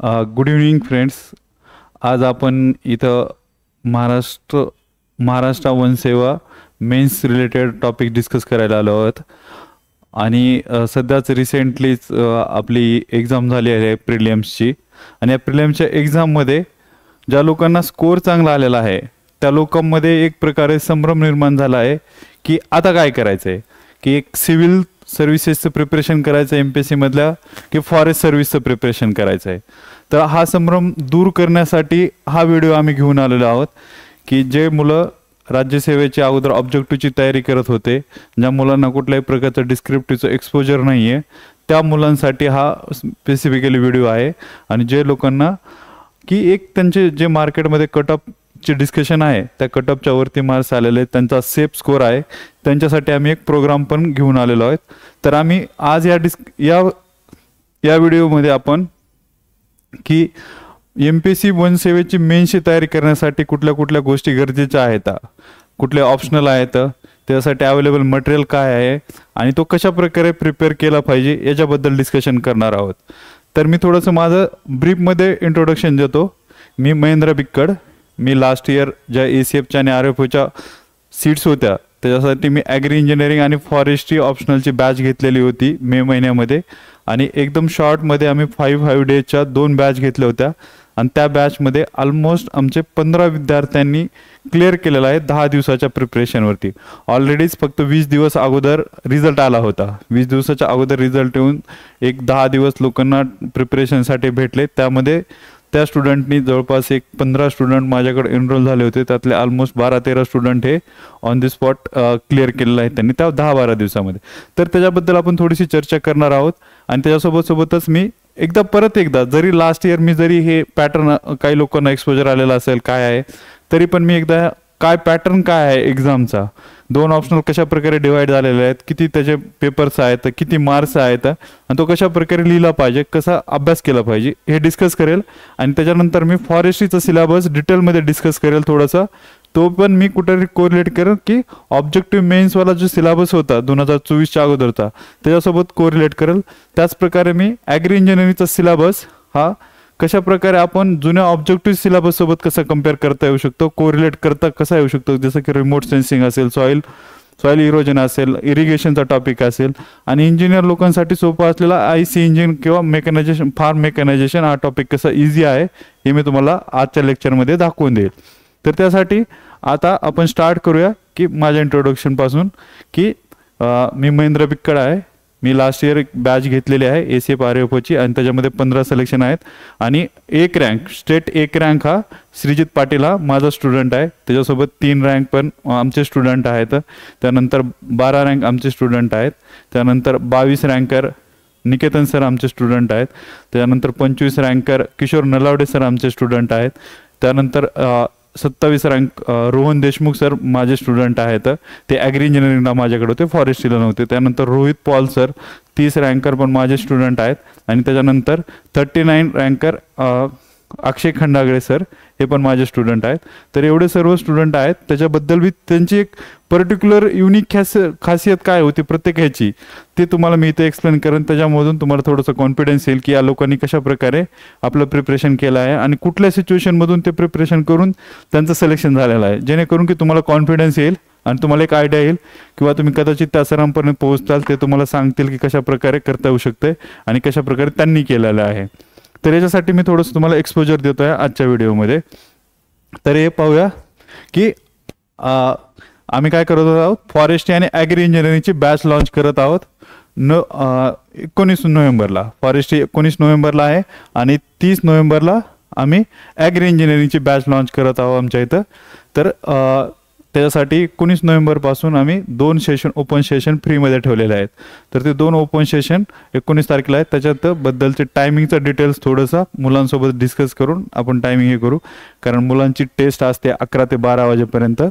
Good evening friends. आज आपण इथं महाराष्ट्र वन सेवा मेन्स रिलेटेड टॉपिक डिस्कस करायला आलो आहोत. आणि सध्याच रिसेंटलीच आपली एक्झाम झाली आहे प्रिलिम्सची. आणि या प्रिलिम्सच्या एक्झाममध्ये ज्या लोकांना स्कोअर चांगला आलेला आहे त्या लोकांमध्ये एक प्रकारे संभ्रम निर्माण झाला आहे की आता काय करायचं आहे, की एक सिव्हिल सर्व्हिसेसचं प्रिपरेशन करायचं आहे MPSC मधल्या, की फॉरेस्ट सर्व्हिसचं प्रिपरेशन करायचं आहे. तर हा संभ्रम दूर करण्यासाठी हा व्हिडिओ आम्ही घेऊन आलेलो आहोत, की जे मुलं राज्यसेवेची अगोदर ऑब्जेक्टिव्हची तयारी करत होते, ज्या मुलांना कुठल्याही प्रकारचं डिस्क्रिप्टिव्हचं एक्सपोजर नाही आहे, त्या मुलांसाठी हा स्पेसिफिकली व्हिडिओ आहे. आणि जे लोकांना की एक त्यांचे जे मार्केटमध्ये कटअपचे डिस्कशन आहे त्या कटअपच्या वरती मार्क्स आलेले आहेत, त्यांचा सेफ स्कोअर आहे, त्यांच्यासाठी आम्ही एक प्रोग्राम पण घेऊन आलेलो आहोत. तर आम्ही आज या व्हिडिओमध्ये आपण की MPSC वन सेवेची मेन्सची तयारी करण्यासाठी कुठल्या कुठल्या गोष्टी गरजेच्या आहेत, कुठले ऑप्शनल आहेत, त्यासाठी अवेलेबल मटेरियल काय आहे आणि तो कशा प्रकारे प्रिपेअर केला पाहिजे याच्याबद्दल डिस्कशन करणार आहोत. तर मी थोडंसं माझं ब्रीफमध्ये इंट्रोडक्शन देतो. मी महेंद्र बिक्कड. मी लास्ट इयर ज्या ACFच्या आणि RFOच्या सीट्स होत्या त्याच्यासाठी मी ॲग्री इंजिनिअरिंग आणि फॉरेस्ट्री ऑप्शनलची बॅच घेतलेली होती मे महिन्यामध्ये. आणि एकदम शॉर्टमध्ये आम्ही 5 डेजच्या 2 बॅच घेतल्या होत्या. आणि त्या बॅचमध्ये ऑलमोस्ट आमचे 15 विद्यार्थ्यांनी क्लिअर केलेलं आहे 10 दिवसाच्या प्रिपरेशनवरती. ऑलरेडीच फक्त 20 दिवस अगोदर रिझल्ट आला होता. 20 दिवसाच्या अगोदर रिझल्ट येऊन एक 10 दिवस लोकांना प्रिपरेशनसाठी भेटले. त्यामध्ये त्या स्टुडंटनी जवळपास एक 15 स्टुडंट माझ्याकडे एनरोल झाले होते. त्यातले ऑलमोस्ट 12-13 स्टुडंट हे ऑन दी स्पॉट क्लिअर केलेलं आहे त्यांनी त्या 10-12 दिवसामध्ये. तर त्याच्याबद्दल आपण थोडीशी चर्चा करणार आहोत. आणि त्याच्यासोबतच मी परत एकदा जरी लास्ट इयर मी जरी हे पॅटर्न काही लोकांना एक्सपोजर आलेला असेल काय आहे, तरी पण मी एकदा काय पॅटर्न काय आहे एक्झामचा, 2 ऑप्शनल कशा प्रकारे डिवाइड झालेले आहेत, किती त्याचे पेपर्स आहेत, किती मार्क्स आहेत आणि तो कशा प्रकारे लिहिला पाहिजे, कसा अभ्यास केला पाहिजे हे डिस्कस करेल. आणि त्याच्यानंतर मी फॉरेस्ट्रीचा सिलेबस डिटेलमध्ये डिस्कस करेल थोडासा. तो पण मी कुठेतरी कोरिलेट करेन की ऑब्जेक्टिव्ह मेन्सवाला जो सिलेबस होता 2024च्या अगोदरचा त्याच्यासोबत कोरिलेट करेल. त्याचप्रकारे मी ॲग्री इंजिनिअरिंगचा सिलेबस हा कशा प्रकारे आपण जुन्या ऑब्जेक्टिव्ह सिलेबस सोबत कसा कम्पेअर करता येऊ शकतो, कोरिलेट करता कसा येऊ शकतो, जसं की रिमोट सेन्सिंग असेल, सॉईल इरोजन असेल, इरिगेशनचा टॉपिक असेल आणि इंजिनियर लोकांसाठी सोपा असलेला IC इंजिन किंवा मेकॅनायझेशन, फार्म मेकॅनायझेशन हा टॉपिक कसा इझी आहे हे मी तुम्हाला आजच्या लेक्चरमध्ये दाखवून देईल. तर त्यासाठी आता आपण स्टार्ट करूया की माझ्या इंट्रोडक्शनपासून, की मी महेंद्र बिक्कड आहे. मी लास्ट इयर एक बॅच घेतलेली आहे ACF RFOची आणि त्याच्यामध्ये 15 सिलेक्शन आहेत. आणि एक रँक स्टेट 1 रँक हा श्रीजित पाटील हा माझा स्टुडंट आहे. त्याच्यासोबत 3 रँक पण आमचे स्टुडंट आहेत. त्यानंतर 12 रँक आमचे स्टुडंट आहेत. त्यानंतर 22 रँकर निकेतन सर आमचे स्टुडंट आहेत. त्यानंतर 25 रँकर किशोर नलावडे सर आमचे स्टुडंट आहेत. त्यानंतर 27 रँक रोहन देशमुख सर माझे स्टुडंट आहेत. ते ॲग्री इंजिनिअरिंगला माझ्याकडे होते, फॉरेस्ट्रीला नव्हते. त्यानंतर रोहित पॉल सर 30 रँकर पण माझे स्टुडंट आहेत. आणि त्याच्यानंतर 39 रँकर अक्षय खंडागळे सर हे पण माझे स्टुडंट आहेत. तर एवढे सर्व स्टुडंट आहेत. त्याच्याबद्दल बी त्यांची एक पर्टिक्युलर युनिक खासियत काय होती प्रत्येक ह्याची ते तुम्हाला मी इथे एक्सप्लेन करेन. त्याच्यामधून तुम्हाला थोडंसं कॉन्फिडन्स येईल की या लोकांनी कशा प्रकारे आपलं प्रिपरेशन केलं आहे आणि कुठल्या सिच्युएशनमधून ते प्रिपरेशन करून त्यांचं सिलेक्शन झालेलं आहे, जेणेकरून की तुम्हाला कॉन्फिडन्स येईल आणि तुम्हाला एक आयडिया येईल किंवा तुम्ही कदाचित त्या सरांपर्यंत पोहोचताल ते तुम्हाला सांगतील की कशा प्रकारे करता येऊ शकते आणि कशा प्रकारे त्यांनी केलेलं आहे. तर याच्यासाठी मी थोडंसं तुम्हाला एक्सपोजर देतो आहे आजच्या व्हिडिओमध्ये. तर हे पाहूया की आम्ही काय करत आहोत. फॉरेस्ट्री आणि ॲग्री इंजिनिअरिंगची बॅच लॉन्च करत आहोत 19 नोव्हेंबरला. फॉरेस्ट्री 19 नोव्हेंबरला आहे आणि 30 नोव्हेंबरला आम्ही ॲग्री इंजिनिअरिंगची बॅच लॉन्च करत आहोत आमच्या इथं. तर त्याच्यासाठी 19 नोव्हेंबरपासून आम्ही 2 सेशन ओपन सेशन फ्रीमध्ये ठेवलेले आहेत. तर ते 2 ओपन सेशन 19 तारखेला आहेत. त्याच्यात बद्दलचे टायमिंगचं डिटेल्स थोडंसं मुलांसोबत डिस्कस करून आपण टायमिंग हे करू, कारण मुलांची टेस्ट असते 11 ते 12 वाजेपर्यंत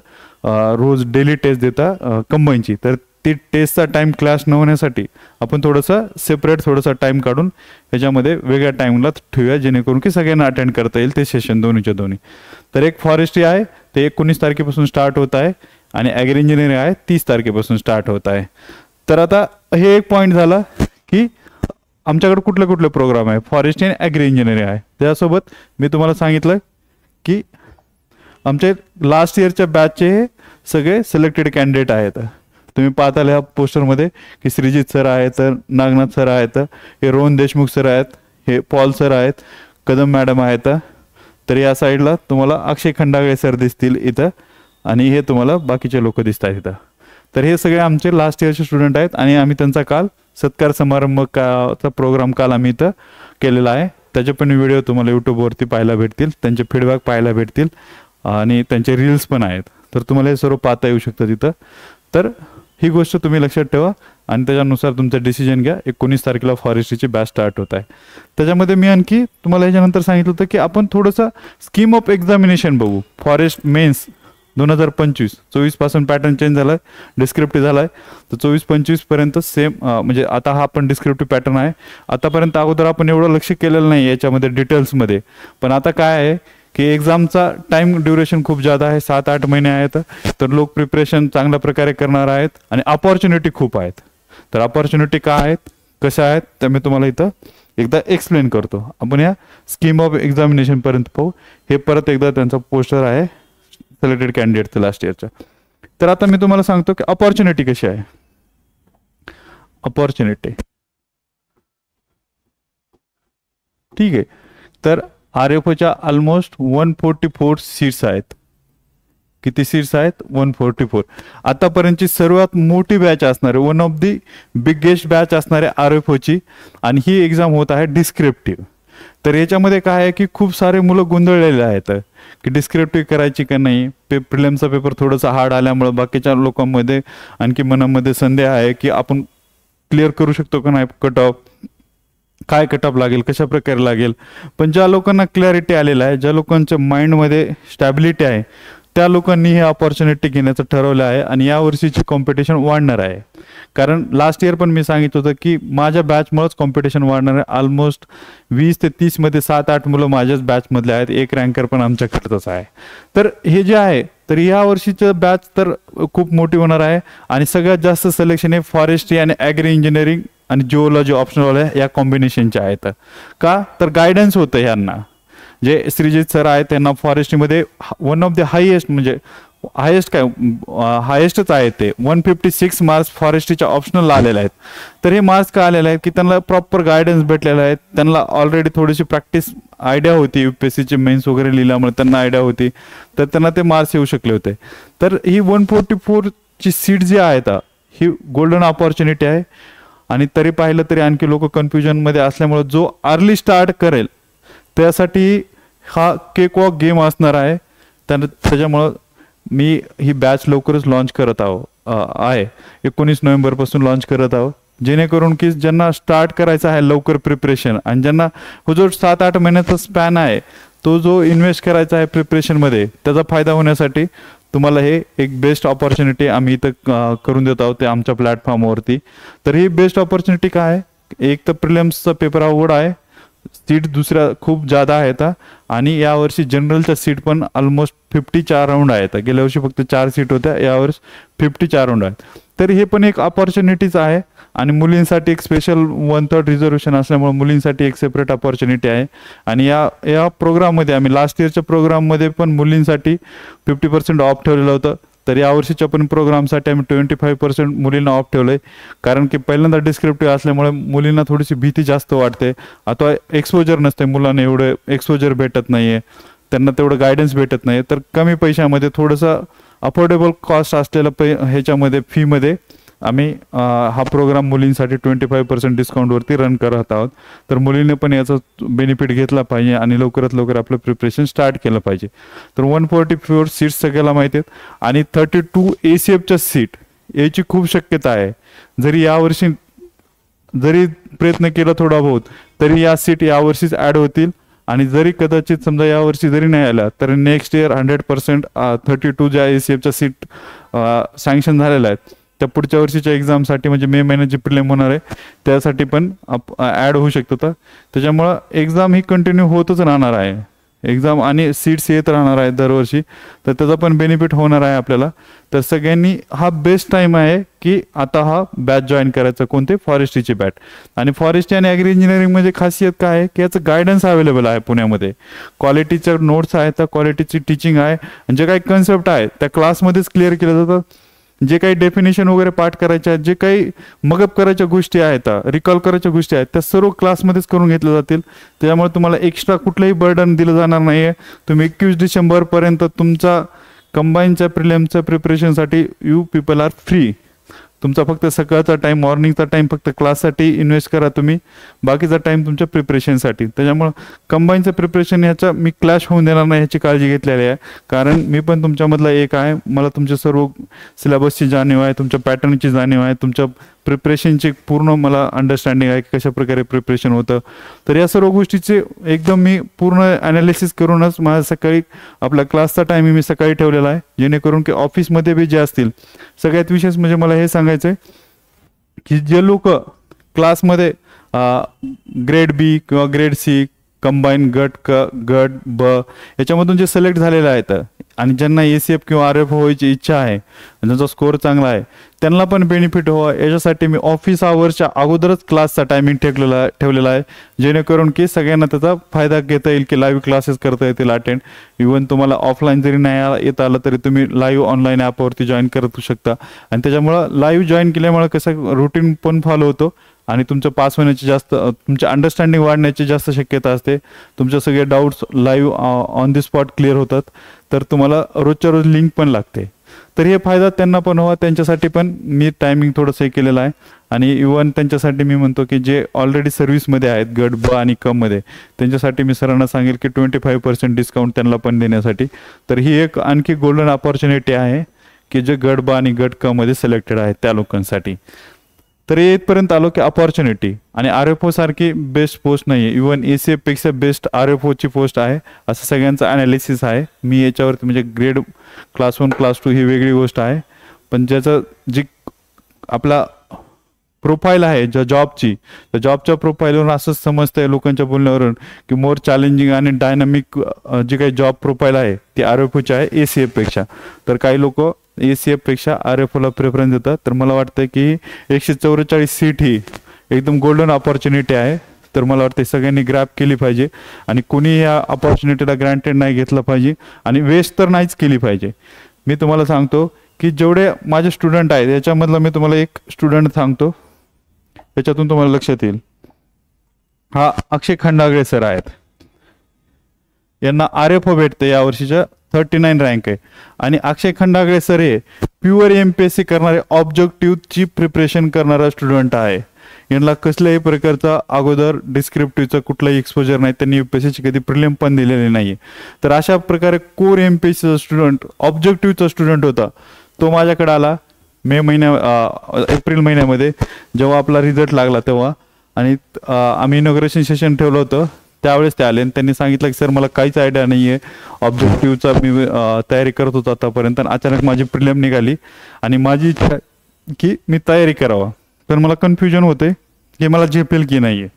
रोज डेली टेस्ट देता कंबाईनची. तर ती टेस्टचा टाईम क्लॅश न होण्यासाठी आपण थोडंसं सेपरेट थोडंसं टाईम काढून ह्याच्यामध्ये वेगळ्या टाईमला ठेवूया, जेणेकरून की सगळ्यांना अटेंड करता येईल ते सेशन दोन्हीच्या दोन्ही. तर एक फॉरेस्ट्री आहे ते 19 तारखेपासून स्टार्ट होत आहे आणि ॲग्री इंजिनिअरिंग आहे 30 तारखेपासून स्टार्ट होत आहे. तर आता हे एक पॉईंट झाला की आमच्याकडे कुठले कुठले प्रोग्राम आहे, फॉरेस्ट आणि ॲग्री इंजिनिअरिंग आहे. त्यासोबत मी तुम्हाला सांगितलं की आमचे लास्ट इयरच्या बॅचचे हे सगळे सिलेक्टेड कॅन्डिडेट आहेत. तुम्ही पाहताल ह्या पोस्टरमध्ये की श्रीजित सर आहेत, नागनाथ सर आहेत, हे रोहन देशमुख सर आहेत, हे पॉल सर आहेत, कदम मॅडम आहेत. तर या साईडला तुम्हाला अक्षय खंडागळे सर दिसतील इथं, आणि हे तुम्हाला बाकीचे लोक दिसत आहेत इथं. तर हे सगळे आमचे लास्ट इयरचे स्टुडंट आहेत आणि आम्ही त्यांचा काल सत्कार समारंभ चा प्रोग्राम काल आम्ही इथं केलेला आहे. त्याचे पण व्हिडिओ तुम्हाला यूट्यूबवरती पाहायला भेटतील, त्यांचे फीडबॅक पाहायला भेटतील आणि त्यांचे रील्स पण आहेत. तर तुम्हाला हे सर्व पाहता येऊ शकतं तिथं. तर ही गोष्ट तुम्ही लक्षात ठेवा आणि त्याच्यानुसार तुमचा डिसिजन घ्या. 19 तारखेला फॉरेस्ट्रीची बॅच स्टार्ट होत आहे. त्याच्यामध्ये मी आणखी तुम्हाला ह्याच्यानंतर सांगितलं होतं की आपण थोडंसं स्कीम ऑफ एक्झामिनेशन बघू. फॉरेस्ट मेन्स 2025-24 पासून पॅटर्न चेंज झाला आहे, डिस्क्रिप्टिव्ह झाला आहे. तर 24-25 पर्यंत सेम, म्हणजे आता हा पण डिस्क्रिप्टिव्ह पॅटर्न आहे. आतापर्यंत अगोदर आपण एवढं लक्ष केलेलं नाही याच्यामध्ये डिटेल्समध्ये, पण आता काय आहे की एक्झामचा टाइम ड्युरेशन खूप जादा आहे, 7-8 महिने आहेत. तर लोक प्रिपरेशन चांगल्या प्रकारे करणार आहेत आणि अपॉर्च्युनिटी खूप आहेत. तर अपॉर्च्युनिटी काय आहेत, कशा आहेत, ते मी तुम्हाला इथं एकदा एक्सप्लेन करतो. आपण या स्कीम ऑफ एक्झामिनेशन पर्यंत पाहू. हे परत एकदा त्यांचा पोस्टर आहे सिलेक्टेड कॅन्डिडेटचं लास्ट इयरच्या. तर आता मी तुम्हाला सांगतो की अपॉर्च्युनिटी कशी आहे. अपॉर्च्युनिटी ठीक आहे. तर RFOच्या ऑलमोस्ट 144 सीट्स आहेत. किती सीट्स आहेत? 144. आतापर्यंतची सर्वात मोठी बॅच असणारे, one of the biggest batch असणारे RFOची, आणि ही एक्झाम होत आहे डिस्क्रिप्टिव्ह. तर याच्यामध्ये काय आहे की खूप सारे मुलं गोंधळलेले आहेत की डिस्क्रिप्टिव्ह करायची का नाही. प्रिलिम्सचा पेपर थोडासा हार्ड आल्यामुळे बाकीच्या लोकांमध्ये आणखी मनामध्ये संदेह आहे की आपण क्लिअर करू शकतो का नाही, कट ऑफ काय कट ऑफ लागेल, कशा प्रकारे लागेल. पण ज्या लोकांना क्लॅरिटी आलेला आहे, ज्या लोकांच्या माइंडमध्ये स्टॅबिलिटी आहे, त्या लोकांनी हे अपॉर्च्युनिटी घेण्याचं ठरवलं आहे. आणि या वर्षीची कॉम्पिटिशन वाढणार आहे. कारण लास्ट इयर पण मी सांगितलं होतं की माझ्या बॅचमुळेच कॉम्पिटिशन वाढणार आहे. ऑलमोस्ट 20 ते 30 मध्ये 7-8 मुलं माझ्याच बॅचमधले आहेत. एक रँकर पण आमच्याकडचंच आहे. तर हे जे आहे, तर या वर्षीचं बॅच तर खूप मोठी होणार आहे. आणि सगळ्यात जास्त सिलेक्शन हे फॉरेस्ट्री आणि ॲग्री इंजिनिअरिंग आणि जिओलॉजी ऑप्शनल या कॉम्बिनेशनचे आहेत. का तर गायडन्स होतं ह्यांना. जे श्रीजित सर आहेत त्यांना फॉरेस्ट्रीमध्ये वन ऑफ द हायेस्ट, म्हणजे हायेस्टच आहे ते 156 मार्क्स फॉरेस्ट्रीच्या ऑप्शनल आलेले आहेत. तर हे मार्क्स का आलेले आहेत की त्यांना प्रॉपर गायडन्स भेटलेला आहे. त्यांना ऑलरेडी थोडीशी प्रॅक्टिस आयडिया होती, UPSCचे मेन्स वगैरे लिहिल्यामुळे त्यांना आयडिया होती, तर त्यांना ते मार्क्स येऊ शकले होते. तर ही 144ची सीट जी आहेत ही गोल्डन अपॉर्च्युनिटी आहे. आणि तरी पाहिलं तरी आणखी लोक कन्फ्युजनमध्ये असल्यामुळे जो अर्ली स्टार्ट करेल त्यासाठी हा केक वॉक गेम असणार आहे. त्याच्यामुळं मी ही बॅच लवकरच लॉन्च करत आहे. 19 नोव्हेंबरपासून लॉन्च करत आहोत, जेणेकरून की ज्यांना स्टार्ट करायचं आहे लवकर प्रिपरेशन, आणि ज्यांना जो 7-8 महिन्याचा स्पॅन आहे तो जो इन्व्हेस्ट करायचा आहे प्रिपरेशनमध्ये, त्याचा फायदा होण्यासाठी तुम्हाला हे एक बेस्ट ऑपॉर्च्युनिटी आम्ही इथं करून देत आहोत ते आमच्या प्लॅटफॉर्मवरती. तर ही बेस्ट ऑपॉर्च्युनिटी काय आहे, एक तर प्रिलिम्सचा पेपर अवघड आहे, सीट दुसऱ्या खूप जादा आहेत, आणि यावर्षी जनरलच्या सीट पण ऑलमोस्ट 54 राऊंड आहेत. गेल्या वर्षी फक्त 4 सीट होत्या, यावर्षी 54 राऊंड आहेत. तर हे पण एक अपॉर्च्युनिटीज आहे. आणि मुलींसाठी एक स्पेशल 1/3 रिझर्वेशन असल्यामुळे मुलींसाठी एक सेपरेट अपॉर्च्युनिटी आहे. आणि या प्रोग्राममध्ये आम्ही लास्ट इयरच्या प्रोग्राममध्ये पण मुलींसाठी 50% ऑफ ठेवलेलं होतं. तर यावर्षीच्या पण प्रोग्रामसाठी आम्ही 25% मुलींना ऑफ ठेवलं आहे. कारण की पहिल्यांदा डिस्क्रिप्टिव्ह असल्यामुळे मुलींना थोडीशी भीती जास्त वाटते. आता एक्सपोजर नसते, मुलांना एवढं एक्सपोजर भेटत नाही आहे, त्यांना तेवढं गायडन्स भेटत नाही. तर कमी पैशामध्ये थोडंसं अफोर्डेबल कॉस्ट असलेलं ह्याच्यामध्ये फीमध्ये आम्ही हा प्रोग्राम मुलींसाठी 25% डिस्काउंटवरती रन करत आहोत. तर मुलींनी पण याचा बेनिफिट घेतला पाहिजे आणि लवकरात लवकर आपलं प्रिपरेशन स्टार्ट केलं पाहिजे. तर 144 सीट्स सगळ्याला माहिती आहेत. आणि 32 ACFच्या सीट याची खूप शक्यता आहे. जरी यावर्षी जरी प्रयत्न केला थोडा बहुत, तरी या सीट यावर्षीच ॲड होतील. आणि जरी कदाचित समजा यावर्षी जरी नाही आल्या तर नेक्स्ट इयर 100% 32 ज्या ACFच्या सीट सँक्शन झालेल्या आहेत त्या पुढच्या वर्षीच्या एक्झामसाठी, म्हणजे मे महिन्याची प्रिलिम होणार आहे त्यासाठी पण ॲड होऊ शकतं. त्याच्यामुळं एक्झाम ही कंटिन्यू होतच राहणार आहे. एक्झाम आणि सीट्स येत राहणार आहेत दरवर्षी, तर त्याचा पण बेनिफिट होणार आहे आपल्याला. तर सगळ्यांनी हा बेस्ट टाईम आहे की आता हा बॅच जॉईन करायचा, कोणते फॉरेस्ट्रीची बॅच. आणि फॉरेस्ट्री आणि ॲग्री इंजिनिअरिंगमध्ये खासियत काय आहे की याचं गायडन्स अवेलेबल आहे पुण्यामध्ये. क्वालिटीच्या नोट्स आहेत, त्या क्वालिटीची टीचिंग आहे, आणि जे काही कन्सेप्ट आहे त्या क्लासमध्येच क्लिअर केलं जातं. जे काही डेफिनेशन वगैरे पाठ करायच्या, जे काही मगअप करायच्या गोष्टी आहेत, रिकॉल करायच्या गोष्टी आहेत, त्या सर्व क्लासमध्येच करून घेतल्या जातील. त्याच्यामुळे तुम्हाला एक्स्ट्रा कुठलंही बर्डन दिलं जाणार नाही आहे. तुम्ही 21 डिसेंबरपर्यंत तुमचा कंबाईनच्या प्रिलिम्सच्या प्रिपरेशनसाठी यू पीपल आर फ्री. तुमचा फक्त सकाळचा टाईम, मॉर्निंगचा टाईम फक्त क्लाससाठी इन्व्हेस्ट करा तुम्ही, बाकीचा टाईम तुमच्या प्रिपरेशनसाठी. त्याच्यामुळं कंबाईनचं प्रिपरेशन ह्याचा मी क्लॅश होऊन देणार नाही ह्याची काळजी घेतलेली आहे, कारण मी पण तुमच्यामधला एक आहे. मला तुमच्या सर्व सिलेबसची जाणीव आहे, तुमच्या पॅटर्नची जाणीव आहे, तुमच्या प्रिपरेशनची पूर्ण मला अंडरस्टँडिंग आहे की कशा प्रकारे प्रिपरेशन होतं. तर या सर्व गोष्टीचे एकदम मी पूर्ण ॲनालिसिस करूनच माझा सकाळी आपल्या क्लासचा टायमिंग मी सकाळी ठेवलेला आहे, जेणेकरून की ऑफिसमध्ये बी जे असतील. सगळ्यात विशेष म्हणजे मला हे सांगायचं आहे की जे लोक क्लासमध्ये ग्रेड बी किंवा ग्रेड सी, कंबाईन गट ब याच्यामधून जे सिलेक्ट झालेले आहेत आणि ज्यांना ACF किंवा RF व्हायची इच्छा आहे, ज्यांचा स्कोअर चांगला आहे, त्यांना पण बेनिफिट व्हावं याच्यासाठी मी ऑफिस आवरच्या अगोदरच क्लासचा टायमिंग ठेवलेला आहे, जेणेकरून की सगळ्यांना त्याचा फायदा घेता येईल, की लाईव्ह क्लासेस करता येतील अटेंड. इव्हन तुम्हाला ऑफलाईन जरी नाही येता आलं तरी तुम्ही लाईव्ह ऑनलाईन ॲपवरती जॉईन करू शकता. आणि त्याच्यामुळं लाईव्ह जॉईन केल्यामुळे कसं रुटीन पण फॉलो होतो आणि तुमचं पास होण्याची जास्त, तुमच्या अंडरस्टँडिंग वाढण्याची जास्त शक्यता असते. तुमचे सगळे doubts live on the spot clear होतात. तर तुम्हाला रोजच्या रोज लिंक पण लागते. तर हे फायदा त्यांना पण व्हावा, त्यांच्यासाठी पण मी टायमिंग थोडंसं हे केलेलं आहे. आणि इव्हन त्यांच्यासाठी मी म्हणतो की जे ऑलरेडी सर्व्हिसमध्ये आहेत गट ब आणि क मध्ये, त्यांच्यासाठी मी सरांना सांगेल की 25% डिस्काउंट त्यांना पण देण्यासाठी. तर ही एक आणखी गोल्डन अपॉर्च्युनिटी आहे की जे गट ब आणि गट क मध्ये सिलेक्टेड आहेत त्या लोकांसाठी. तर येथपर्यंत आलो की अपॉर्च्युनिटी. आणि RFO सारखी बेस्ट पोस्ट नाही आहे, इव्हन ACF पेक्षा बेस्ट RFOची पोस्ट आहे असं सगळ्यांचं ॲनालिसिस आहे. मी याच्यावरती म्हणजे ग्रेड क्लास 1 क्लास 2 ही वेगळी गोष्ट आहे, पण ज्याचं जी आपला प्रोफाईल आहे ज्या जॉबची, त्या जॉबच्या प्रोफाईलवरून असंच समजतंय लोकांच्या बोलण्यावरून की मोर चॅलेंजिंग आणि डायनामिक जी काही जॉब प्रोफाईल आहे ती RFOची आहे ACF पेक्षा. तर काही लोक ACF पेक्षा RFOला प्रेफरन्स देतात. तर मला वाटतं की 144 सीट ही एकदम गोल्डन अपॉर्च्युनिटी आहे. तर मला वाटतं सगळ्यांनी ग्रॅब केली पाहिजे आणि कोणी या अपॉर्च्युनिटीला ग्रँटेड नाही घेतलं पाहिजे आणि वेस्ट तर नाहीच केली पाहिजे. मी तुम्हाला सांगतो की जेवढे माझे स्टुडंट आहेत याच्यामधला मी तुम्हाला एक स्टुडंट सांगतो, याच्यातून तुम्हाला लक्षात येईल. हा अक्षय खंडागळे सर आहेत. यांना RFO भेटते यावर्षीच्या 39 रँक आहे. आणि अक्षय खंडागळे सर हे प्युअर MPSC करणारे, ऑब्जेक्टिव्हची प्रिपरेशन करणारा स्टुडंट आहे. यांना कसल्याही प्रकारचा अगोदर डिस्क्रिप्टिव्हचा कुठलाही एक्सपोजर नाही, त्यांनी UPSCची कधी प्रिलिम पण दिलेली नाही. तर अशा प्रकारे कोर MPSCचा स्टुडंट, ऑब्जेक्टिव्हचा स्टुडंट होता, तो माझ्याकडे आला एप्रिल महिन्यामध्ये जेव्हा आपला रिझल्ट लागला तेव्हा. आणि आम्ही इनॉग्रेशन सेशन ठेवलं होतं, त्यावेळेस ते आले आणि त्यांनी सांगितलं की सर मला काहीच आयडिया नाही आहे, ऑब्जेक्टिव्हचा मी तयारी करत होतो आतापर्यंत, अचानक माझी प्रिलिम निघाली आणि माझी इच्छा की मी तयारी करावा, पण मला कन्फ्युजन होते की मला झेपेल की नाही आहे.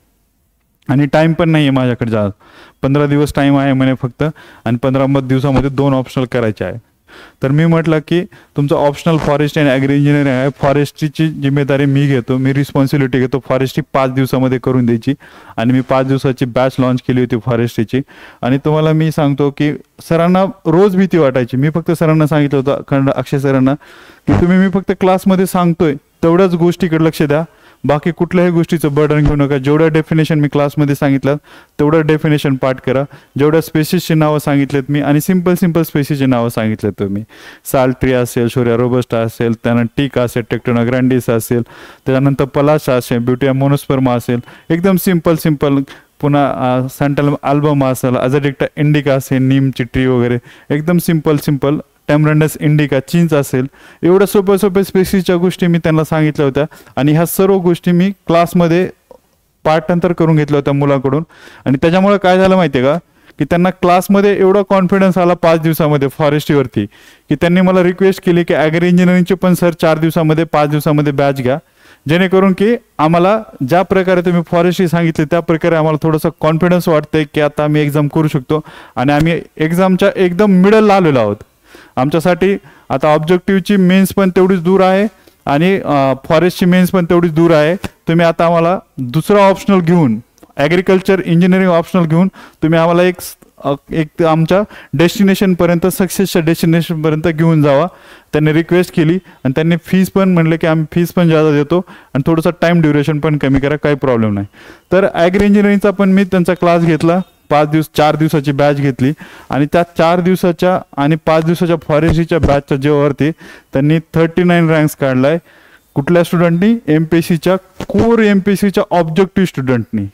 आणि टाईम पण नाही आहे माझ्याकडे जास्त, 15 दिवस टाईम आहे म्हणे फक्त, आणि 15 दिवसामध्ये 2 ऑप्शनल करायचे आहे. तर मी म्हटलं की तुमचं optional forest and agri engineering आहे, फॉरेस्ट्रीची जिम्मेदारी मी घेतो, मी रिस्पॉन्सिबिलिटी घेतो फॉरेस्ट्री 5 दिवसामध्ये करून द्यायची. आणि मी 5 दिवसाची बॅच लॉन्च केली होती फॉरेस्ट्रीची. आणि तुम्हाला मी सांगतो की सरांना रोज भीती वाटायची. मी फक्त सरांना सांगितलं होतं, अक्षय सरांना, की तुम्ही मी फक्त क्लासमध्ये सांगतोय तेवढ्याच गोष्टीकडे लक्ष द्या, बाकी कुठल्याही गोष्टीचं बर्डन घेऊ नका. जेवढ्या डेफिनेशन मी क्लासमध्ये सांगितलं तेवढं डेफिनेशन पाठ करा. जेवढ्या स्पेसिसची नावं सांगितलेत मी, आणि सिंपल स्पेसिसची नावं सांगितलेत तुम्ही, साल्ट्री असेल, शोरिया रोबस्टा असेल, त्यानंतर टीक असेल, टेक्टोना ग्रँडिस असेल, त्याच्यानंतर पलाश असेल, ब्युटिया मोनोस्पर्मा असेल, एकदम सिंपल. पुन्हा सँटल अल्बम असेल, अझडिक्टा इंडिका असेल, नीमची ट्री वगैरे, एकदम सिंपल. टॅमरंडस इंडिका, चिंच असेल, एवढ्या सोप्या स्पेसिसच्या गोष्टी मी त्यांना सांगितल्या होत्या. आणि ह्या सर्व गोष्टी मी क्लासमध्ये पाठांतर करून घेतल्या होत्या मुलांकडून. आणि त्याच्यामुळे काय झालं माहिती आहे का, की त्यांना क्लासमध्ये एवढा कॉन्फिडन्स आला 5 दिवसामध्ये फॉरेस्ट्रीवरती, की त्यांनी मला रिक्वेस्ट केली की ॲग्री इंजिनिअरिंगचे पण सर 4 दिवसामध्ये 5 दिवसामध्ये बॅच घ्या, जेणेकरून की आम्हाला ज्या प्रकारे तुम्ही फॉरेस्ट्री सांगितले त्या प्रकारे आम्हाला थोडंसं कॉन्फिडन्स वाटतंय की आता आम्ही एक्झाम करू शकतो आणि आम्ही एक्झामच्या एकदम मिडलला आलेलो आहोत. आमच्यासाठी आता ऑब्जेक्टिव्हची मेन्स पण तेवढीच दूर आहे आणि फॉरेस्टची मेन्स पण तेवढीच दूर आहे. तुम्ही आता आम्हाला दुसरा ऑप्शनल घेऊन ॲग्रिकल्चर इंजिनिअरिंग ऑप्शनल घेऊन तुम्ही आम्हाला एक आमच्या डेस्टिनेशनपर्यंत सक्सेसच्या डेस्टिनेशनपर्यंत घेऊन जावा. त्यांनी रिक्वेस्ट केली आणि त्यांनी फीस पण म्हणले की आम्ही फीस पण जादा देतो आणि थोडंसं टाईम ड्युरेशन पण कमी करा, काही प्रॉब्लेम नाही. तर ॲग्री इंजिनिअरिंगचा पण मी त्यांचा क्लास घेतला. 4 दिवसाची बॅच घेतली आणि त्या 4 दिवसाच्या आणि 5 दिवसाच्या फॉरेस्ट्रीच्या बॅचच्या जेव्हावरती त्यांनी 39 रँक्स काढलाय. कुठल्या स्टुडंटनी? MPSCच्या कोर MPSCच्या ऑब्जेक्टिव्ह स्टुडंटनी,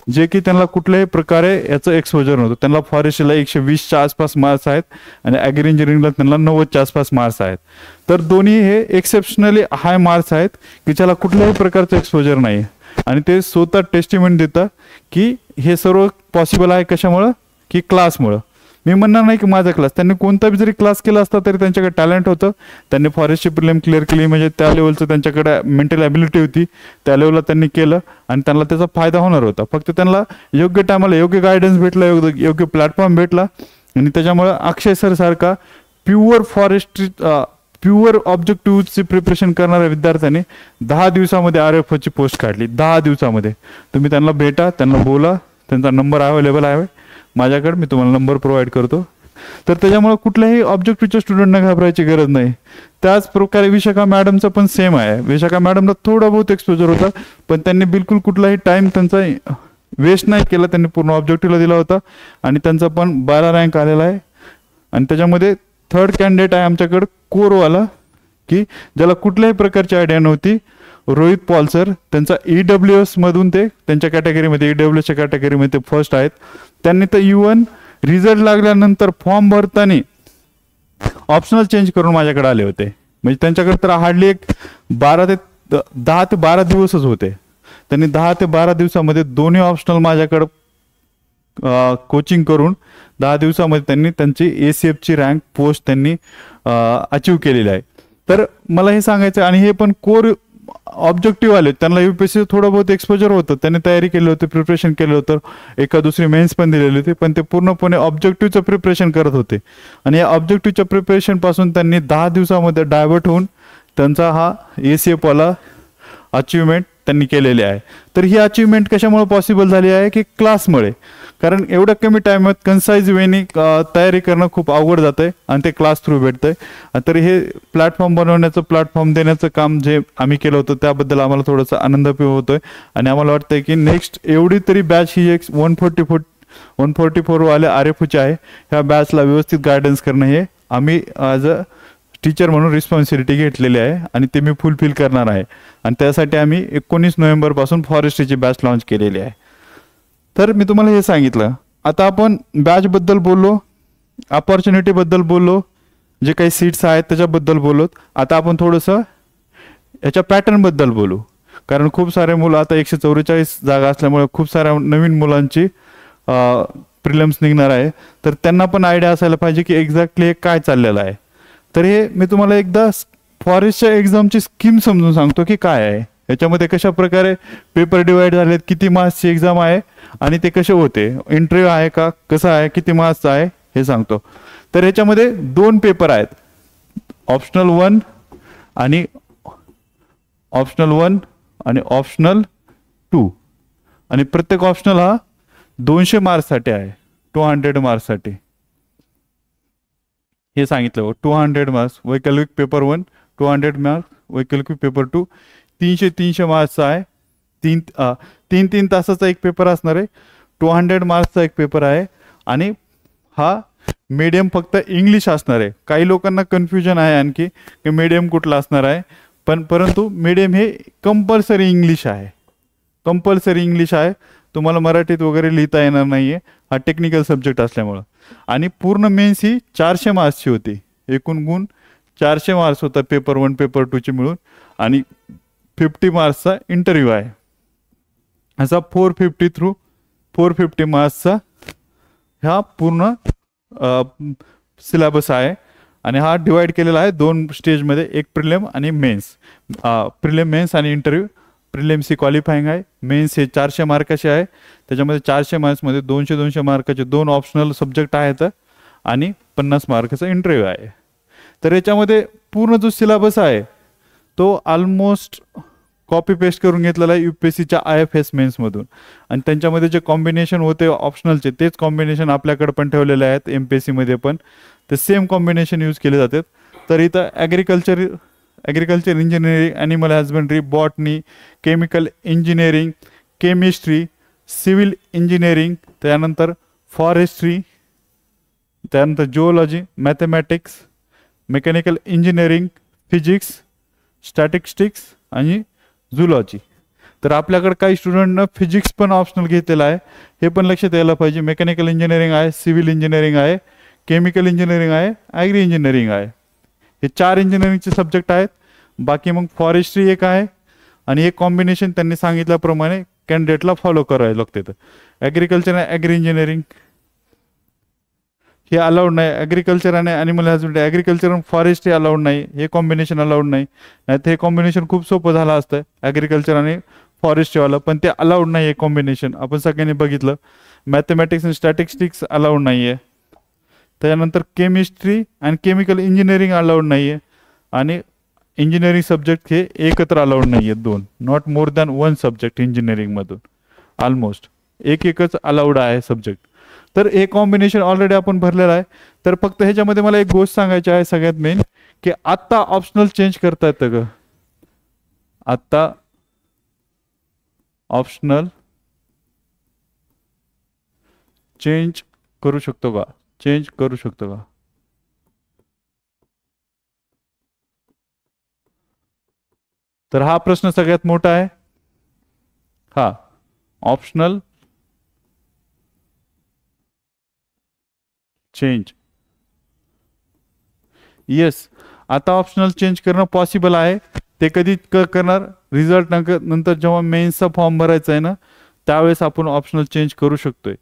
जे की त्यांना कुठल्याही प्रकारे याचं एक्सपोजर नव्हतं. त्यांना फॉरेस्ट्रीला 120च्या आसपास मार्क्स आहेत आणि ॲग्री इंजिनिअरिंगला त्यांना 90च्या आसपास मार्क्स आहेत. तर दोन्ही हे एक्सेप्शनली हाय मार्क्स आहेत की ज्याला कुठल्याही प्रकारचं एक्सपोजर नाही. आणि ते स्वतः टेस्टिमेंट देतात की हे सर्व पॉसिबल आहे कशामुळं? की क्लासमुळं. मी म्हणणार नाही की माझा क्लास, त्यांनी कोणता बी जरी क्लास केला असता तरी त्यांच्याकडे टॅलेंट होतं. त्यांनी फॉरेस्टची प्रिलिम क्लिअर केली म्हणजे त्या लेवलचं त्यांच्याकडे मेंटल ॲबिलिटी होती, त्या लेवलला त्यांनी केलं आणि त्यांना त्याचा फायदा होणार होता. फक्त त्यांना योग्य टायमाला योग्य गायडन्स भेटला, योग्य प्लॅटफॉर्म भेटला आणि त्याच्यामुळं अक्षय सर सारखा प्युअर फॉरेस्ट्री प्युअर ऑब्जेक्टिव्हची प्रिपरेशन करणाऱ्या विद्यार्थ्यांनी 10 दिवसामध्ये RFOची पोस्ट काढली. 10 दिवसामध्ये. तुम्ही त्यांना भेटा, त्यांना बोला, त्यांचा नंबर अवेलेबल आहे माझ्याकडे, मी तुम्हाला नंबर प्रोव्हाइड करतो. तर त्याच्यामुळे कुठल्याही ऑब्जेक्टिव्हच्या स्टुडंटना घाबरायची गरज नाही. त्याच प्रकारे विशाखा मॅडमचं पण सेम आहे. विशाखा मॅडमला थोडा बहुत एक्सपोजर होता पण त्यांनी बिलकुल कुठलाही टाईम त्यांचा वेस्ट नाही केला. त्यांनी पूर्ण ऑब्जेक्टिव्हला दिला होता आणि त्यांचा पण 12 रँक आलेला आहे. आणि त्याच्यामध्ये 3rd कॅन्डिडेट आहे आमच्याकडं कोरवाला, की ज्याला कुठल्याही प्रकारची आयडिया नव्हती, रोहित पॉल सर. त्यांचा EWS मधून ते त्यांच्या कॅटेगरीमध्ये EWSच्या कॅटेगरीमध्ये फर्स्ट आहेत. त्यांनी तर इव्हन रिझल्ट लागल्यानंतर फॉर्म भरताना ऑप्शनल चेंज करून माझ्याकडे आले होते. म्हणजे त्यांच्याकडे तर हार्डली 10 ते 12 दिवसच होते. त्यांनी 10 ते 12 दिवसामध्ये दोन्ही ऑप्शनल माझ्याकडं कोचिंग करून 10 दिवसामध्ये त्यांनी त्यांची ACFची रँक पोस्ट त्यांनी अचीव केलेली आहे. तर मला हे सांगायचं, आणि हे पण कोर ऑब्जेक्टिव्ह आले, त्यांना UPSC थोडं बहुत एक्सपोजर होतं, त्यांनी तयारी केली होती, प्रिपरेशन केलं होतं, एका दुसरी मेन्स पण दिलेली होती, पण ते पूर्णपणे ऑब्जेक्टिव्हचं प्रिपरेशन करत होते. आणि या ऑब्जेक्टिव्हच्या प्रिपरेशनपासून त्यांनी 10 दिवसामध्ये डायव्हर्ट होऊन त्यांचा हा ACF वाला अचिव्हमेंट त्यांनी केलेली आहे. तर ही अचिव्हमेंट कशामुळे पॉसिबल झाली आहे? की क्लासमुळे. कारण एवढ्या कमी टाइमात कन्साइज वेनी तयारी करणं खूप अवघड जातं आहे आणि ते क्लास थ्रू भेटतंय. तर हे प्लॅटफॉर्म बनवण्याचं, प्लॅटफॉर्म देण्याचं काम जे आम्ही केलं होतं त्याबद्दल आम्हाला थोडासा आनंद होतोय. आणि आम्हाला वाटतंय की नेक्स्ट एवढी तरी बॅच ही एक 144 वाले RFOची आहे. ह्या बॅचला व्यवस्थित गायडन्स करणं हे आम्ही ॲज अ टीचर म्हणून रिस्पॉन्सिबिलिटी घेतलेली आहे आणि ते मी फुलफिल करणार आहे. आणि त्यासाठी आम्ही 19 नोव्हेंबरपासून फॉरेस्ट्रीची बॅच लॉन्च केलेली आहे. तर मी तुम्हाला हे सांगितलं. आता आपण बॅचबद्दल बोललो, अपॉर्च्युनिटीबद्दल बोललो, जे काही सीट्स आहेत त्याच्याबद्दल बोललो. आता आपण थोडंसं याच्या पॅटर्नबद्दल बोलू. कारण खूप सारे मुलं, आता 144 जागा असल्यामुळे खूप साऱ्या नवीन मुलांची प्रिलिम्स निघणार आहे. तर त्यांना पण आयडिया असायला पाहिजे की एक्झॅक्टली हे काय चाललेलं आहे. तर हे मी तुम्हाला एकदा फॉरेस्टच्या एक्झामची स्कीम समजून सांगतो की काय आहे, याच्यामध्ये कशा प्रकारे पेपर डिवाइड झालेत, किती मार्क्सची एक्झाम आहे आणि ते कसे होते, इंटरव्ह्यू आहे का, कसं आहे, किती मार्क्सचा आहे हे सांगतो. तर ह्याच्यामध्ये 2 पेपर आहेत, ऑप्शनल 1 आणि ऑप्शनल 2. आणि प्रत्येक ऑप्शनल हा 200 मार्क्ससाठी आहे, 200 मार्क्ससाठी. हे सांगितलं 200 मार्क्स. वैकल्पिक पेपर 1 200 मार्क्स, वैकल्पिक पेपर 2 300 मार्क्सचा आहे. 3 तासाचा एक पेपर असणार आहे. 200 मार्क्सचा एक पेपर आहे आणि हा मीडियम फक्त इंग्लिश असणार आहे. काही लोकांना कन्फ्युजन आहे आणखी की मीडियम कुठला असणार आहे, परंतु मीडियम हे कंपल्सरी इंग्लिश आहे. कंपल्सरी इंग्लिश आहे. तुम्हाला मराठीत वगैरे लिहिता येणार नाही आहे, हा टेक्निकल सब्जेक्ट असल्यामुळं. आणि पूर्ण मेन्स ही 400 मार्क्सची होती. एकूण गुण 400 मार्क्स होता पेपर 1 पेपर 2चे मिळून. आणि 50 मार्क्सचा इंटरव्ह्यू आहे. असा 450 मार्क्सचा ह्या पूर्ण सिलेबस आहे. आणि हा डिवाइड केलेला आहे 2 स्टेजमध्ये, एक प्रिलिम आणि मेन्स. प्रिलिम, मेन्स आणि इंटरव्ह्यू. प्रिलिम्स ही क्वालिफाईंग आहे, मेन्स हे 400 मार्काचे आहे. त्याच्यामध्ये 400 मार्क्समध्ये 200 मार्काचे 2 ऑप्शनल सब्जेक्ट आहेत आणि 50 मार्काचा इंटरव्ह्यू आहे. तर याच्यामध्ये पूर्ण जो सिलेबस आहे तो ऑलमोस्ट कॉपी पेस्ट करून घेतलेला आहे UPSCच्या IFS मेन्समधून. आणि त्यांच्यामध्ये जे कॉम्बिनेशन होते ऑप्शनलचे तेच कॉम्बिनेशन आपल्याकडे पण ठेवलेले आहेत MPSCमध्ये पण. ते सेम कॉम्बिनेशन यूज केले जातात. तर इथं agriculture engineering, animal husbandry, botany, chemical engineering, chemistry, civil engineering, त्यानंतर फॉरेस्ट्री, त्यानंतर geology, mathematics, mechanical engineering, physics, statistics आणि झुलॉजी. तर आपल्याकडे काही स्टुडंटनं फिजिक्स पण ऑप्शनल घेतलेला आहे, हे पण लक्षात यायला पाहिजे. मेकॅनिकल इंजिनिअरिंग आहे, सिव्हिल इंजिनिअरिंग आहे, केमिकल इंजिनिअरिंग आहे, ॲग्री इंजिनिअरिंग आहे. हे 4 इंजिनिअरिंगचे सब्जेक्ट आहेत. बाकी मग फॉरेस्ट्री एक आहे आणि हे कॉम्बिनेशन त्यांनी सांगितल्याप्रमाणे कॅन्डिडेटला फॉलो करायला लागते. तर ॲग्रिकल्चर आणि ॲग्री इंजिनिअरिंग हे अलाउड नाही. ॲग्रिकल्चर आणि ॲनिमल हजबंड्री, ॲग्रिकल्चर आणि फॉरेस्ट हे अलाउड नाही, हे कॉम्बिनेशन अलाउड नाही. नाही तर हे कॉम्बिनेशन खूप सोपं झालं असतं ॲग्रिकल्चर आणि फॉरेस्टवालं, पण ते अलाउड नाही आहे कॉम्बिनेशन, आपण सगळ्यांनी बघितलं. मॅथमॅटिक्स आणि स्टॅटिस्टिक्स अलाउड नाही आहे. त्यानंतर केमिस्ट्री आणि केमिकल इंजिनिअरिंग अलाउड नाही आहे. आणि इंजिनिअरिंग सब्जेक्ट हे एकत्र अलाउड नाही आहेत, 2, नॉट मोर दॅन 1 सब्जेक्ट इंजिनिअरिंगमधून. ऑलमोस्ट एकच अलाउड आहे सब्जेक्ट. तर हे कॉम्बिनेशन ऑलरेडी आपण भरलेलं आहे. तर फक्त ह्याच्यामध्ये मला एक गोष्ट सांगायची आहे सगळ्यात मेन, की आत्ता ऑप्शनल चेंज करता येतं का? आत्ता ऑप्शनल चेंज करू शकतो का? चेंज करू शकतो का? तर हा प्रश्न सगळ्यात मोठा आहे. हा ऑप्शनल चेंज, येस, आता ऑप्शनल चेंज करणं पॉसिबल आहे. ते कधी करणार? रिझल्ट नंतर जेव्हा मेन्सचा फॉर्म भरायचा आहे ना, त्यावेळेस आपण ऑप्शनल चेंज करू शकतोय.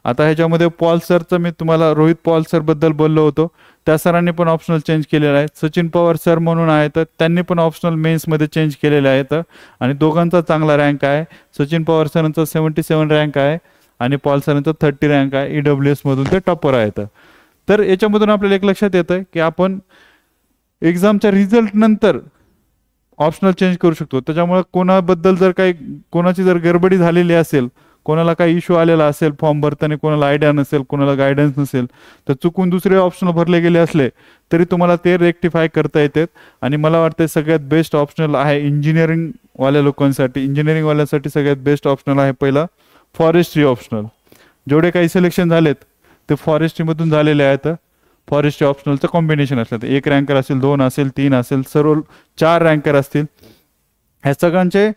आता ह्याच्यामध्ये पॉल सरचं, मी तुम्हाला रोहित पॉल सर बद्दल बोललो होतो, त्या सरांनी पण ऑप्शनल चेंज केलेलं आहे. सचिन पवार सर म्हणून आहेत, त्यांनी पण ऑप्शनल मेन्समध्ये चेंज केलेले आहेत आणि दोघांचा चांगला रँक आहे. सचिन पवार सरांचा 77 रँक आहे आणि पॉल सरांचा 30 रँक आहे. EWS मधून ते टॉपर आहेत. तर याच्यामधून आपल्याला एक लक्षात येतं की आपण एक्झामच्या रिझल्ट नंतर ऑप्शनल चेंज करू शकतो. त्याच्यामुळे कोणाबद्दल जर काही, कोणाची जर गडबडी झालेली असेल, कोणाला काही इश्यू आलेला असेल फॉर्म भरताना, कोणाला आयडिया नसेल, कोणाला गायडन्स नसेल, तर चुकून दुसरे ऑप्शनल भरले गेले असले तरी तुम्हाला ते रेक्टिफाय करता येतात. आणि मला वाटतं सगळ्यात बेस्ट ऑप्शनल आहे इंजिनिअरिंगवाल्या लोकांसाठी. इंजिनिअरिंगवाल्यासाठी सगळ्यात बेस्ट ऑप्शनल आहे पहिला फॉरेस्ट्री ऑप्शनल. जेवढे काही सिलेक्शन झालेत ते फॉरेस्ट्रीमधून झालेले आहेत. फॉरेस्ट्री ऑप्शनलचं कॉम्बिनेशन असलं तर 1 रँकर असेल, 2 असेल, 3 असेल, सर्व 4 रँकर असतील. ह्या सगळ्यांचे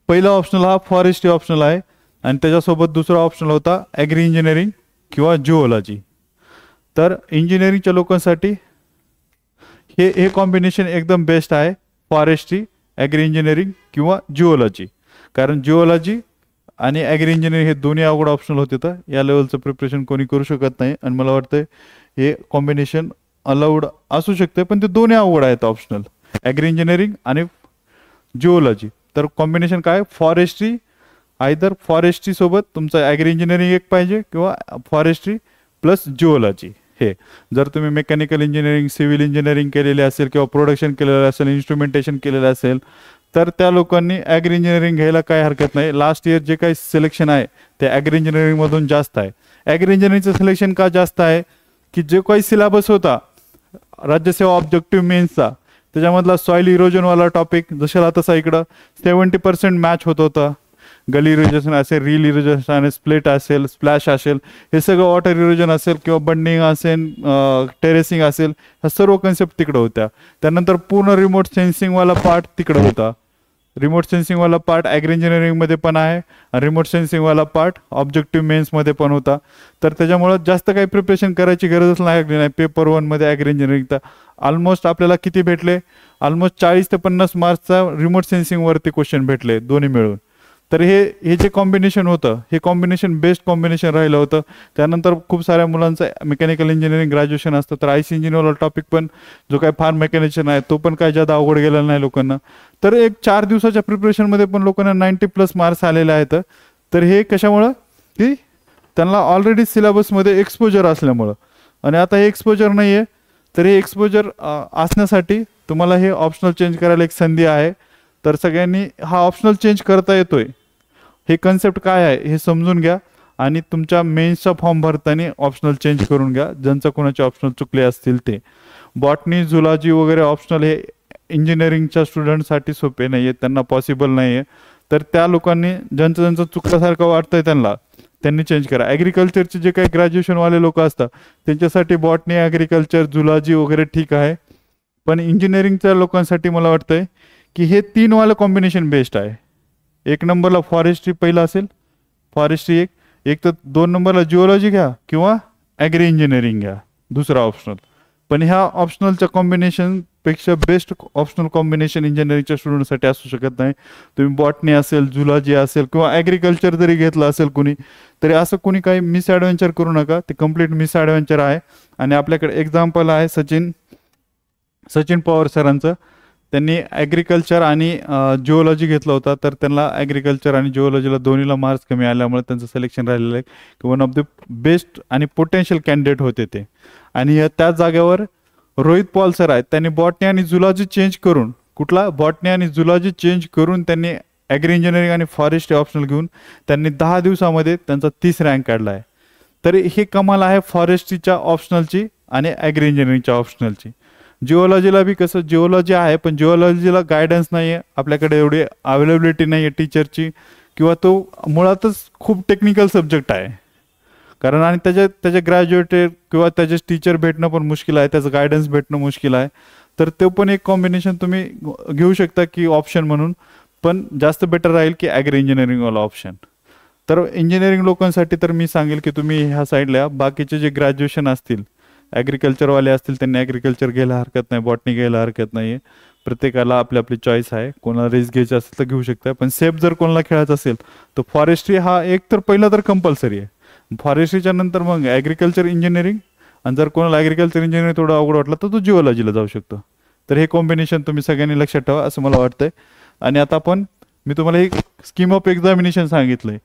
पहिला ऑप्शनल हा फॉरेस्ट्री ऑप्शनल आहे आणि त्याच्यासोबत दुसरा ऑप्शनल होता ॲग्री इंजिनिअरिंग किंवा जिओलॉजी. तर इंजिनिअरिंगच्या लोकांसाठी हे कॉम्बिनेशन एकदम बेस्ट आहे, फॉरेस्ट्री, ॲग्री इंजिनिअरिंग किंवा जिओलॉजी. कारण जिओलॉजी आणि ॲग्री इंजिनिअरिंग हे दोन्ही अवघड ऑप्शनल होते, तर या लेवलचं प्रिपरेशन कोणी करू शकत नाही. आणि मला वाटतं हे कॉम्बिनेशन अलाउड असू शकते, पण ते दोन्ही अवघड आहेत ऑप्शनल, ॲग्री इंजिनिअरिंग आणि जिओलॉजी. तर कॉम्बिनेशन काय? फॉरेस्ट्री, आयदर फॉरेस्ट्री सोबत तुमचं ॲग्री इंजिनिअरिंग एक पाहिजे किंवा फॉरेस्ट्री प्लस जिओलॉजी. हे जर तुम्ही मेकॅनिकल इंजिनिअरिंग, सिव्हिल इंजिनिअरिंग केलेले असेल किंवा प्रोडक्शन केलेलं असेल, इन्स्ट्रुमेंटेशन केलेलं असेल, तर त्या लोकांनी ॲग्री इंजिनिअरिंग घ्यायला काही हरकत नाही. लास्ट इयर जे काही सिलेक्शन आहे ते ॲग्री इंजिनिअरिंगमधून जास्त आहे. ॲग्री इंजिनिअरिंगचं सिलेक्शन का जास्त आहे की जे काही सिलेबस होता राज्यसेवा ऑब्जेक्टिव्ह मेन्सचा, त्याच्यामधला सॉईल इरोजनवाला टॉपिक जशाला तसा इकडं 70% मॅच होत होता. गली इरोजन असेल, रील इरोजन, स्प्लिट असेल, स्प्लॅश असेल, हे सगळं वॉटर इरोजन असेल किंवा बंडिंग असेल, टेरेसिंग असेल, ह्या सर्व कन्सेप्ट तिकडं होत्या. त्यानंतर पूर्ण रिमोट सेन्सिंगवाला पार्ट तिकडं होता. रिमोट सेन्सिंगवाला पार्ट ॲग्री इंजिनिअरिंगमध्ये पण आहे आणि रिमोट सेन्सिंगवाला पार्ट ऑब्जेक्टिव्ह मेन्समध्ये पण होता. तर त्याच्यामुळं जास्त काही प्रिपरेशन करायची गरजच नाही. पेपर 1मध्ये ॲग्री इंजिनिअरिंग तर ऑलमोस्ट आपल्याला किती भेटले? ऑलमोस्ट 40 ते 50 मार्क्सचा रिमोट सेन्सिंगवरती क्वेश्चन भेटले दोन्ही मिळून. तर हे जे कॉम्बिनेशन होतं हे कॉम्बिनेशन बेस्ट कॉम्बिनेशन राहिलं होतं. त्यानंतर खूप साऱ्या मुलांचं मेकॅनिकल इंजिनिअरिंग ग्रॅज्युएशन असतं, तर IC इंजिनिअरवाला टॉपिक पण जो काय फार मेकॅनिशियन आहे तो पण काय जादा अवघड गेलेला नाही लोकांना. तर एक 4 दिवसाच्या प्रिपरेशनमध्ये पण लोकांना 90+ मार्क्स आलेले आहेत. तर हे कशामुळं की त्यांना ऑलरेडी सिलेबसमध्ये एक्सपोजर असल्यामुळं. आणि आता हे एक्सपोजर नाही आहे, तर हे एक्सपोजर असण्यासाठी तुम्हाला हे ऑप्शनल चेंज करायला एक संधी आहे. तर सगळ्यांनी हा ऑप्शनल चेंज करता येतोय, हे कन्सेप्ट काय आहे हे समजून घ्या आणि तुमच्या मेन्सचा फॉर्म भरताना ऑप्शनल चेंज करून घ्या, ज्यांचं कोणाचे ऑप्शनल चुकले असतील ते. बॉटनी झुलॉजी वगैरे ऑप्शनल हे इंजिनिअरिंगच्या स्टुडंटसाठी सोपे नाही आहे, त्यांना पॉसिबल नाही आहे. तर त्या लोकांनी ज्यांचं चुकल्यासारखं वाटतंय त्यांनी चेंज करा. ॲग्रिकल्चरचे जे काही ग्रॅज्युएशनवाले लोक असतात त्यांच्यासाठी बॉटनी, ॲग्रिकल्चर, झुलॉजी वगैरे ठीक आहे. पण इंजिनिअरिंगच्या लोकांसाठी मला वाटतंय की हे 3 वालं कॉम्बिनेशन बेस्ट आहे. 1 नंबरला फॉरेस्ट्री पहिला असेल, फॉरेस्ट्री एक तर 2 नंबरला जिओलॉजी घ्या किंवा ॲग्री इंजिनिअरिंग घ्या दुसरा ऑप्शनल. पण ह्या ऑप्शनलच्या कॉम्बिनेशनपेक्षा बेस्ट ऑप्शनल कॉम्बिनेशन इंजिनिअरिंगच्या स्टुडंटसाठी असू शकत नाही. तुम्ही बॉटनी असेल, झुलॉजी असेल किंवा ॲग्रिकल्चर जरी घेतलं असेल कुणी, तरी असं कुणी काही मिसॲडव्हेंचर करू नका, ते कम्प्लीट मिसॲडव्हेंचर आहे. आणि आपल्याकडे एक्झाम्पल आहे सचिन पवार सरांचं. त्यांनी ॲग्रिकल्चर आणि जिओलॉजी घेतला होता, तर त्यांना ॲग्रिकल्चर आणि जिओलॉजीला दोन्हीला मार्क्स कमी आल्यामुळे त्यांचं सिलेक्शन राहिलेलं आहे की वन ऑफ द बेस्ट आणि पोटेन्शियल कॅन्डिडेट होते ते. आणि त्याच जागेवर रोहित पॉल सर आहेत, त्यांनी बॉटनी आणि झुलॉजी चेंज करून, बॉटनी आणि झुलॉजी चेंज करून त्यांनी ॲग्री इंजिनिअरिंग आणि फॉरेस्ट्री ऑप्शनल घेऊन त्यांनी 10 दिवसामध्ये त्यांचा 30 रँक काढला आहे. तर हे कमाल आहे फॉरेस्ट्रीच्या ऑप्शनलची आणि ॲग्री इंजिनिअरिंगच्या ऑप्शनलची. जिओलॉजीला बी कसं, जिओलॉजी आहे पण जिओलॉजीला गायडन्स नाही आहे, आपल्याकडे एवढी अवेलेबिलिटी नाही आहे टीचरची, किंवा तो मुळातच खूप टेक्निकल सब्जेक्ट आहे. कारण आणि त्याचे ग्रॅज्युएटेड किंवा त्याचे टीचर भेटणं पण मुश्किल आहे, त्याचं गायडन्स भेटणं मुश्किल आहे. तर ते पण एक कॉम्बिनेशन तुम्ही घेऊ शकता की ऑप्शन म्हणून, पण जास्त बेटर राहील की ॲग्री इंजिनिअरिंगवाला ऑप्शन. तर इंजिनिअरिंग लोकांसाठी तर मी सांगेल की तुम्ही ह्या साईडला बाकीचे जे ग्रॅज्युएशन असतील, ॲग्रिकल्चरवाले असतील त्यांनी ॲग्रिकल्चर घ्यायला हरकत नाही, बॉटनी घ्यायला हरकत नाही. प्रत्येकाला आपली चॉईस आहे, कोणाला रिस्क घ्यायची असेल तर घेऊ शकता. पण सेफ जर कोणाला खेळायचं असेल तर फॉरेस्ट्री हा एक तर पहिला तर कंपल्सरी आहे. फॉरेस्ट्रीच्या नंतर मग ॲग्रिकल्चर इंजिनिअरिंग, आणि जर कोणाला ॲग्रिकल्चर इंजिनिअरिंग थोडं अवघड वाटलं तर तो जिओलॉजीला जाऊ शकतो. तर हे कॉम्बिनेशन तुम्ही सगळ्यांनी लक्षात ठेवा असं मला वाटतंय. आणि आता मी तुम्हाला एक स्कीम ऑफ एक्झामिनेशन सांगितलंय.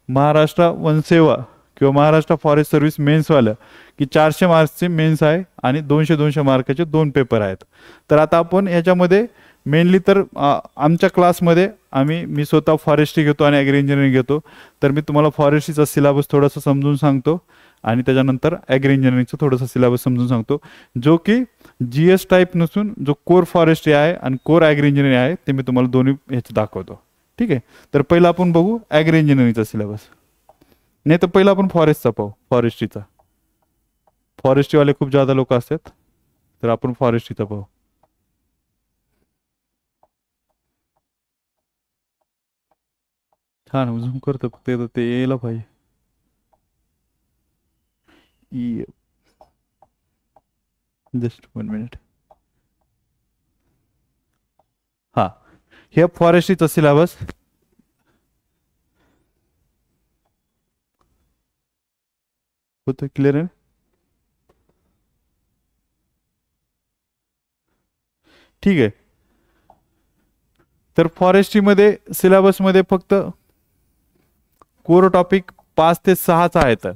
महाराष्ट्र वनसेवा किंवा महाराष्ट्र फॉरेस्ट सर्व्हिस मेन्सवालं की 400 मार्क्सचे मेन्स आहे आणि 200 मार्काचे 2 पेपर आहेत. तर आता आपण याच्यामध्ये मेनली तर आमच्या क्लासमध्ये मी स्वतः फॉरेस्ट्री घेतो आणि ॲग्री इंजिनिअरिंग घेतो. तर मी तुम्हाला फॉरेस्ट्रीचा सिलेबस थोडासा समजून सांगतो आणि त्याच्यानंतर ॲग्री इंजिनिअरिंगचं थोडंसं सिलेबस समजून सांगतो, जो की GS टाईप नसून जो कोर फॉरेस्ट्री आहे आणि कोर ॲग्री इंजिनिअरिंग आहे ते मी तुम्हाला दोन्ही ह्याचं दाखवतो. ठीक आहे. तर पहिला आपण बघू ॲग्री इंजिनिअरिंगचा सिलेबस, नाही तर पहिला आपण फॉरेस्टचा पाहू, फॉरेस्ट्रीचा. फॉरेस्ट्रीवाले खूप जादा लोक असतात, तर आपण फॉरेस्ट्रीचा पाहू. हा ना, झूम करतो फक्त ते यायला पाहिजे. Just 1 minute. हा, हे फॉरेस्ट्रीचा सिलेबस. होतं क्लिअर आहे. ठीक आहे. तर फॉरेस्ट्रीमध्ये सिलेबसमध्ये फक्त कोर टॉपिक 5 ते 6च आहेत.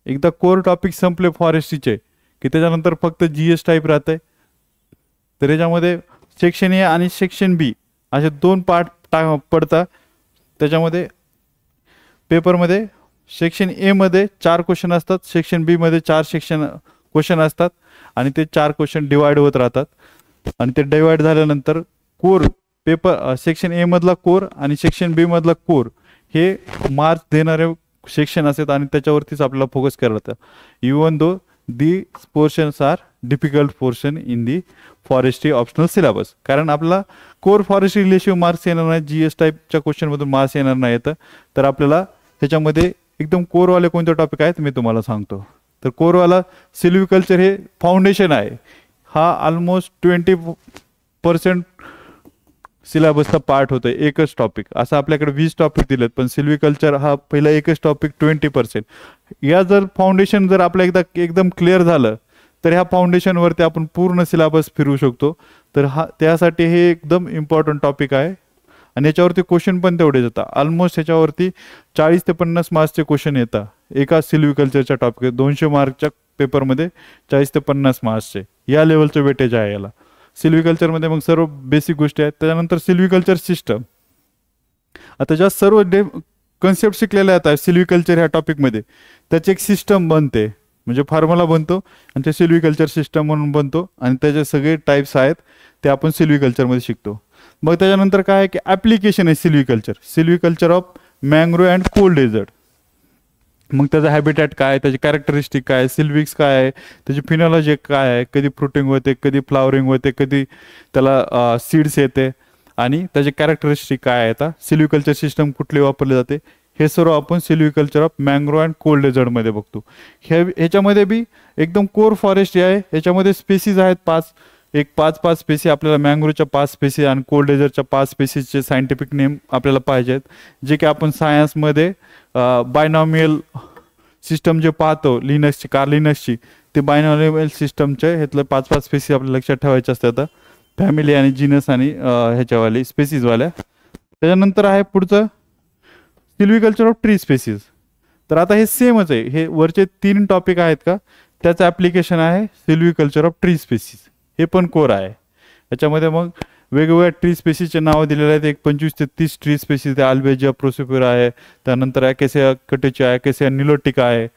एकदा कोर टॉपिक संपले फॉरेस्ट्रीचे की त्याच्यानंतर फक्त GS टाईप राहते. तर याच्यामध्ये सेक्शन ए आणि सेक्शन बी असे 2 पार्ट पडतात. त्याच्यामध्ये पेपरमध्ये सेक्शन ए मध्ये 4 क्वेश्चन असतात, सेक्शन बी मध्ये 4 क्वेश्चन असतात आणि ते 4 क्वेश्चन डिवाइड होत राहतात. आणि ते डिवाइड झाल्यानंतर कोर पेपर, सेक्शन ए मधला कोर आणि सेक्शन बी मधला कोर हे मार्क्स देणारे सेक्शन असतात आणि त्याच्यावरतीच आपल्याला फोकस करायला. Even though the portions are difficult portion in the forestry optional syllabus. कारण आपल्याला कोर फॉरेस्ट्री रिलेटिव्ह मार्क्स येणार नाही, GS टाईपच्या क्वेश्चनमधून मार्क्स येणार नाहीत. तर आपल्याला ह्याच्यामध्ये एकदम कोरवाले कोणते टॉपिक आहेत मी तुम्हाला सांगतो. तर कोरवाला सिल्व्हिकल्चर हे फाउंडेशन आहे. हा ऑलमोस्ट 20% सिलेबसचा पार्ट होतोय एकच टॉपिक. असं आपल्याकडे 20 टॉपिक दिलेत, पण सिल्व्हिकल्चर हा पहिला एकच टॉपिक 20%. या जर फाउंडेशन जर आपल्या एकदा एकदम क्लिअर झालं तर ह्या फाउंडेशनवरती आपण पूर्ण सिलेबस फिरवू शकतो. तर त्यासाठी हे एकदम इम्पॉर्टंट टॉपिक आहे. आणि याच्यावरती क्वेश्चन पण तेवढेच येतात. ऑलमोस्ट ह्याच्यावरती 40 ते 50 मार्क्सचे क्वेश्चन येतात एका सिल्व्हिकल्चरच्या टॉपिक. 200 मार्कच्या पेपरमध्ये 40 ते 50 मार्क्सचे या लेवलचं वेटेज आहे याला. सिल्व्हिकल्चरमध्ये मग सर्व बेसिक गोष्टी आहेत. त्याच्यानंतर सिल्व्हिकल्चर सिस्टम. आता ज्या सर्व कन्सेप्ट शिकलेल्या आहेत सिल्व्हिकल्चर ह्या टॉपिकमध्ये, त्याची एक सिस्टम बनते, म्हणजे फॉर्म्युला बनतो आणि ते सिल्व्हिकल्चर सिस्टम म्हणून बनतो. आणि त्याचे सगळे टाईप्स आहेत ते आपण सिल्व्हिकल्चरमध्ये शिकतो. मग त्याच्यानंतर काय आहे की ॲप्लिकेशन आहे सिल्व्हिकल्चर of mangrove and cold dessert. मग त्याचा हॅबिटॅट काय, त्याची कॅरेक्टरिस्टिक काय, सिल्विक्स काय आहे, त्याची फिनॉलॉजी काय आहे, कधी फ्रुटिंग होते, कधी फ्लावरिंग होते, कधी त्याला सीड्स येते, आणि त्याचे कॅरेक्टरिस्टिक काय आहे, आता सिल्व्हिकल्चर सिस्टम कुठली वापरली जाते, हे सर्व आपण सिल्व्हिकल्चर ऑफ मँग्रोव्ह अँड कोल्ड डेझर्टमध्ये बघतो. ह्याच्यामध्ये बी एकदम कोर फॉरेस्ट आहे. ह्याच्यामध्ये स्पेसीज आहेत 5. एक 5 स्पेसी आपल्याला मँग्रोव्हच्या 5 स्पेसी आणि कोल्ड डेझर्टच्या 5 स्पेसीजचे सायंटिफिक नेम आपल्याला पाहिजेत, जे की आपण सायन्समध्ये बायनॉमियल सिस्टम जे पाहतो लिनक्सची, कार्ल लिनक्सची, ते बायनॉमियल सिस्टमचे ह्यातलं 5 स्पेसी आपल्याला लक्षात ठेवायचे असतात, फॅमिली आणि जीनस आणि ह्याच्यावाले स्पेसीजवाल्या. त्याच्यानंतर आहे पुढचं सिल्व्हिकल्चर ऑफ ट्री स्पेसीज. तर आता हे सेमच आहे, हे वरचे 3 टॉपिक आहेत का त्याचं ॲप्लिकेशन आहे सिल्व्हिकल्चर ऑफ ट्री स्पेसीज. हे पण कोर आहे. याच्यामध्ये मग वेगवेगळ्या ट्री स्पेसीसचे नावं दिलेले आहेत. एक 25 ते 30 ट्री स्पेसीज, अल्बेजिया प्रोसिफ्यूरा आहे, त्यानंतर ॲकेसिया कटेचिया, ॲकेसिया निलोटिका आहे,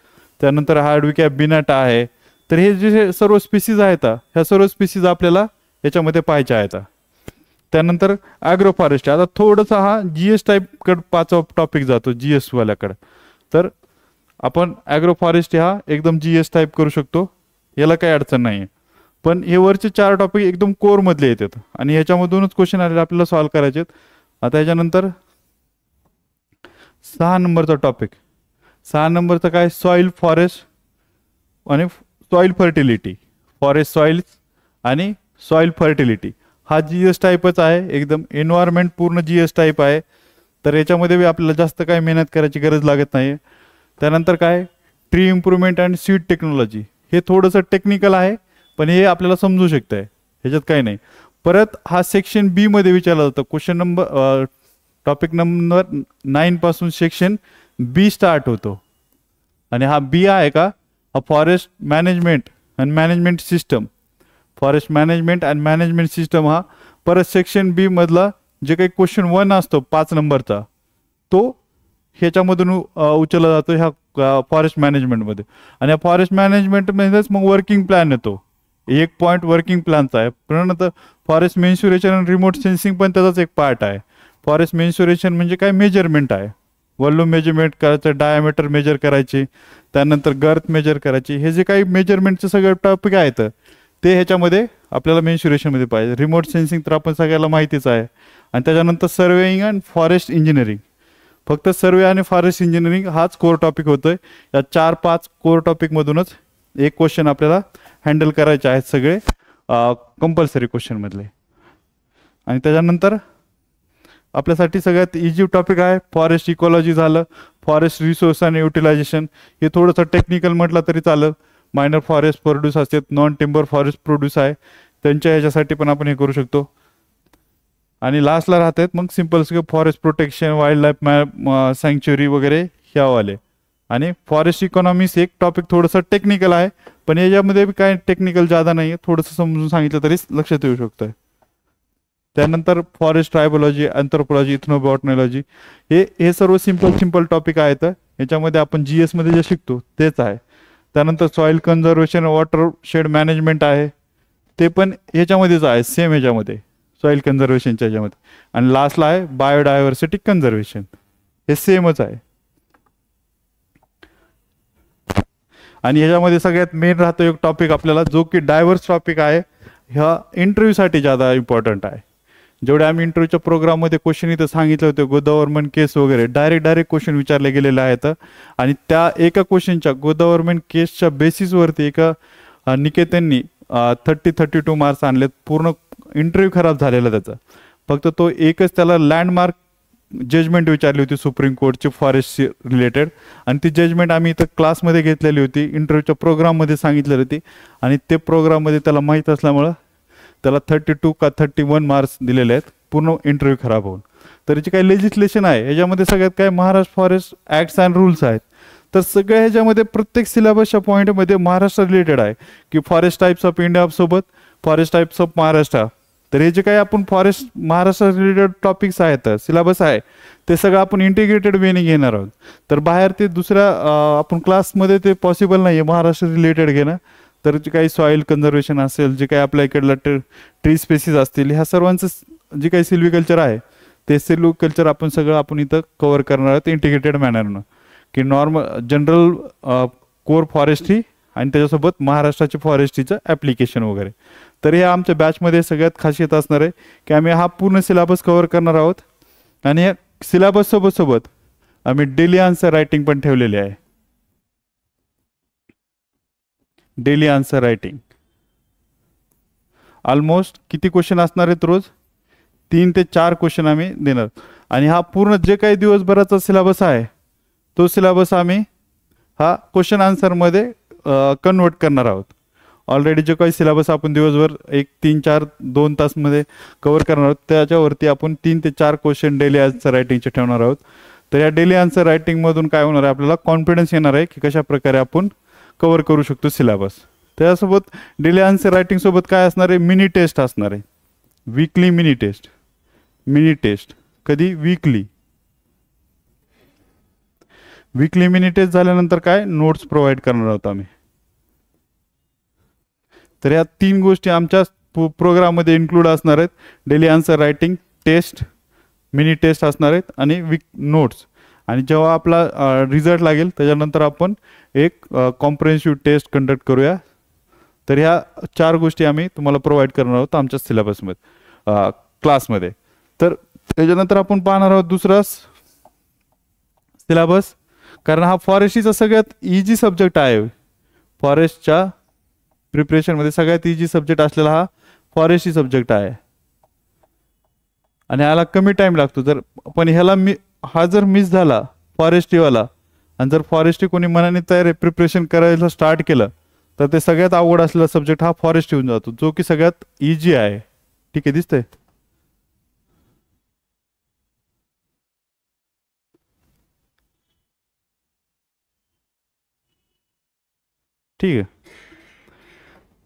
त्यानंतर हार्डविकिया बिनाटा आहे. तर हे जे सर्व स्पेसीज आहेत ह्या सर्व स्पेसीज आपल्याला याच्यामध्ये पाहायच्या आहेत. त्यानंतर ॲग्रो फॉरेस्ट. आता थोडंसं हा GS टाईपकडे 5वा टॉपिक जातो, GS वाल्याकडे. तर आपण ॲग्रो फॉरेस्ट हा एकदम GS टाईप करू शकतो, याला काही अडचण नाही आहे. पण हे वरचे 4 टॉपिक एकदम कोरमधले येतात आणि ह्याच्यामधूनच क्वेश्चन आलेले आपल्याला सॉल्व्ह करायचे. आता ह्याच्यानंतर 6 नंबरचा टॉपिक. 6 नंबरचा काय, सॉइल फॉरेस्ट आणि सॉइल फर्टिलिटी. फॉरेस्ट सॉइल्स आणि सॉइल फर्टिलिटी हा GS टाईपच आहे, एकदम एन्व्हायरमेंट पूर्ण GS टाईप आहे. तर याच्यामध्ये बी आपल्याला जास्त काही मेहनत करायची गरज लागत नाही. त्यानंतर काय, tree improvement and seed technology. हे थोडंसं टेक्निकल आहे, पण हे आपल्याला समजू शकतंय, ह्याच्यात काही नाही. परत हा सेक्शन बी मध्ये विचारला जातो. क्वेश्चन नंबर टॉपिक नंबर 9 पासून सेक्शन बी स्टार्ट होतो. आणि हा बी आहे का, हा forest management and management system. Forest management and management system हा परत सेक्शन बी मधला जे काही क्वेश्चन 1 असतो 5 नंबरचा, तो ह्याच्यामधून उचलला जातो ह्या फॉरेस्ट मॅनेजमेंटमध्ये. आणि या फॉरेस्ट मॅनेजमेंटमध्येच मग वर्किंग प्लॅन येतो. 1 पॉईंट वर्किंग प्लॅनचा आहे. परंतु फॉरेस्ट मेन्शुरेशन आणि रिमोट सेन्सिंग पण त्याचाच एक पार्ट आहे. फॉरेस्ट मेन्शुरेशन म्हणजे काय, मेजरमेंट आहे. व्हॉल्यूम मेजरमेंट करायचं, डायमीटर मेजर करायची, त्यानंतर गर्थ मेजर करायची. हे जे काही मेजरमेंटचे सगळे टॉपिक आहेत ते ह्याच्यामध्ये आपल्याला मेन्शुरेशनमध्ये पाहिजे. रिमोट सेन्सिंग तर आपण सगळ्याला माहितीच आहे. आणि त्याच्यानंतर सर्वेइंग अँड फॉरेस्ट इंजिनिअरिंग. फक्त सर्वे आणि फॉरेस्ट इंजिनिअरिंग हाच कोर टॉपिक होतोय. या 4-5 कोर टॉपिकमधूनच एक क्वेश्चन आपल्याला हँडल करायचे आहेत, सगळे कंपल्सरी क्वेश्चनमधले. आणि त्याच्यानंतर आपल्यासाठी सगळ्यात इझी टॉपिक आहे फॉरेस्ट इकॉलॉजी झालं, फॉरेस्ट रिसोर्स आणि युटिलायझेशन. हे थोडंसं टेक्निकल म्हटलं तरी चालेल. मायनर फॉरेस्ट प्रोड्यूस असतात, नॉन टिम्बर फॉरेस्ट प्रोड्यूस आहे, त्यांच्या ह्याच्यासाठी पण आपण हे करू शकतो. आणि लास्टला राहतात मग सिम्पल सगळं forest protection, wild life map, sanctuary वगैरे ह्यावाले. आणि फॉरेस्ट इकॉनॉमिक्स एक टॉपिक थोडंसं टेक्निकल आहे, पण याच्यामध्ये काय टेक्निकल जादा नाही आहे, थोडंसं समजून सांगितलं तरी लक्षात येऊ शकतं. त्यानंतर फॉरेस्ट ट्रायबॉलॉजी, अँथ्रोपॉलॉजी, इथनोबॉटनॉलॉजी, हे सर्व सिम्पल टॉपिक आहेत. याच्यामध्ये आपण GS मध्ये जे शिकतो तेच आहे. त्यानंतर soil conservation, watershed management आहे, ते पण ह्याच्यामध्येच आहे, सेम ह्याच्यामध्ये सॉइल कन्झर्वेशनच्या ह्याच्यामध्ये. आणि लास्टला आहे बायोडायव्हर्सिटी कन्झर्वेशन, हे सेमच आहे. आणि ह्याच्यामध्ये सगळ्यात मेन राहतो एक टॉपिक आपल्याला, जो की डायव्हर्स टॉपिक आहे. ह्या इंटरव्ह्यूसाठी ज्यादा इम्पॉर्टंट आहे. जेवढे आम्ही इंटरव्ह्यूच्या प्रोग्राममध्ये क्वेश्चन इथं सांगितले होते, गव्हर्नमेंट केस वगैरे डायरेक्ट क्वेश्चन विचारले गेलेले आहेत. आणि त्या एका क्वेश्चनच्या गव्हर्नमेंट केसच्या बेसिसवरती एका निकेतननी 32 मार्क्स आणलेत. पूर्ण इंटरव्ह्यू खराब झालेला त्याचा. फक्त तो एकच त्याला लँडमार्क जजमेंट विचारली होती सुप्रीम कोर्टची फॉरेस्ट रिलेटेड, आणि ती जजमेंट आम्ही इथं क्लासमध्ये घेतलेली होती, इंटरव्ह्यूच्या प्रोग्राममध्ये सांगितलेली होती, आणि ते प्रोग्राममध्ये त्याला माहीत असल्यामुळं त्याला 32 का 31 मार्क्स दिलेले आहेत पूर्ण इंटरव्ह्यू खराब होऊन. तर याची काही लेजिस्लेशन आहे याच्यामध्ये, सगळ्यात काय Maharashtra forest acts and rules आहेत. तर सगळ्या ह्याच्यामध्ये प्रत्येक सिलेबसच्या पॉईंटमध्ये महाराष्ट्र रिलेटेड आहे की फॉरेस्ट टाईप्स ऑफ इंडिया सोबत फॉरेस्ट टाईप्स ऑफ महाराष्ट्र. तर हे जे काही आपण फॉरेस्ट महाराष्ट्र रिलेटेड टॉपिक्स आहेत सिलेबस आहे ते सगळं आपण इंटिग्रेटेड वेने घेणार आहोत. तर बाहेर ते दुसऱ्या आपण क्लासमध्ये ते पॉसिबल नाही आहे महाराष्ट्र रिलेटेड घेणं. तर जे काही सॉईल कन्झर्वेशन असेल, जे काही आपल्या इकडलं ट्री स्पेसिस असतील, ह्या सर्वांचं जे काही सिल्व्हिकल्चर आहे ते सिल्व्हिकल्चर आपण सगळं आपण इथं कव्हर करणार आहोत इंटिग्रेटेड मॅनरनं, की नॉर्मल जनरल कोर फॉरेस्ट्री आणि त्याच्यासोबत महाराष्ट्राची फॉरेस्ट्रीचं ॲप्लिकेशन वगैरे. तर हे आमच्या बॅचमध्ये सगळ्यात खासियत असणार आहे की आम्ही हा पूर्ण सिलेबस कव्हर करणार आहोत. आणि या सिलेबस सोबत आम्ही डेली आन्सर रायटिंग पण ठेवलेली आहे. डेली आन्सर रायटिंग ऑलमोस्ट किती क्वेश्चन असणार आहेत रोज? 3 ते 4 क्वेश्चन आम्ही देणार. आणि हा पूर्ण जे काही दिवसभराचा सिलेबस आहे तो सिलेबस आम्ही हा क्वेश्चन आन्सरमध्ये कन्वर्ट करणार आहोत. ऑलरेडी जे काही सिलेबस आपण दिवसभर 3-4-2 तासमध्ये कव्हर करणार आहोत त्याच्यावरती आपण 3 ते 4 क्वेश्चन डेली आन्सर रायटिंगचे ठेवणार आहोत. तर या डेली आन्सर रायटिंगमधून काय होणार आहे, आपल्याला कॉन्फिडन्स येणार आहे की कशा प्रकारे आपण कव्हर करू शकतो सिलेबस. त्यासोबत डेली आन्सर रायटिंगसोबत काय असणार आहे, मिनी टेस्ट असणार आहे. Weekly mini test. Mini test कधी? वीकली. वीकली मिनी टेस्ट झाल्यानंतर काय नोट्स प्रोव्हाइड करणार आहोत आम्ही. तर या 3 गोष्टी आमच्या प्रोग्राममध्ये इन्क्लूड असणार आहेत. Daily answer writing, test, mini test असणार आहेत आणि वीक नोट्स. आणि जेव्हा आपला रिझल्ट लागेल त्याच्यानंतर आपण एक कॉम्प्रिहेन्सिव्ह टेस्ट कंडक्ट करूया. तर ह्या 4 गोष्टी आम्ही तुम्हाला प्रोव्हाइड करणार आहोत आमच्या सिलेबसमध्ये क्लासमध्ये. तर त्याच्यानंतर आपण पाहणार आहोत दुसरा सिलेबस, कारण हा फॉरेस्ट्रीचा सगळ्यात इझी सब्जेक्ट आहे. फॉरेस्टच्या प्रिपरेशनमध्ये सगळ्यात इझी सब्जेक्ट असलेला हा फॉरेस्ट्री सब्जेक्ट आहे आणि ह्याला कमी टाइम लागतो. जर पण ह्याला हा जर मिस झाला फॉरेस्ट्रीवाला, आणि जर फॉरेस्ट्री कोणी मनाने तयार प्रिपरेशन करायला स्टार्ट केलं तर ते सगळ्यात अवघड असलेला सब्जेक्ट हा फॉरेस्ट्री होऊन जातो, जो की सगळ्यात इझी आहे. ठीक आहे, दिसतंय? ठीक आहे.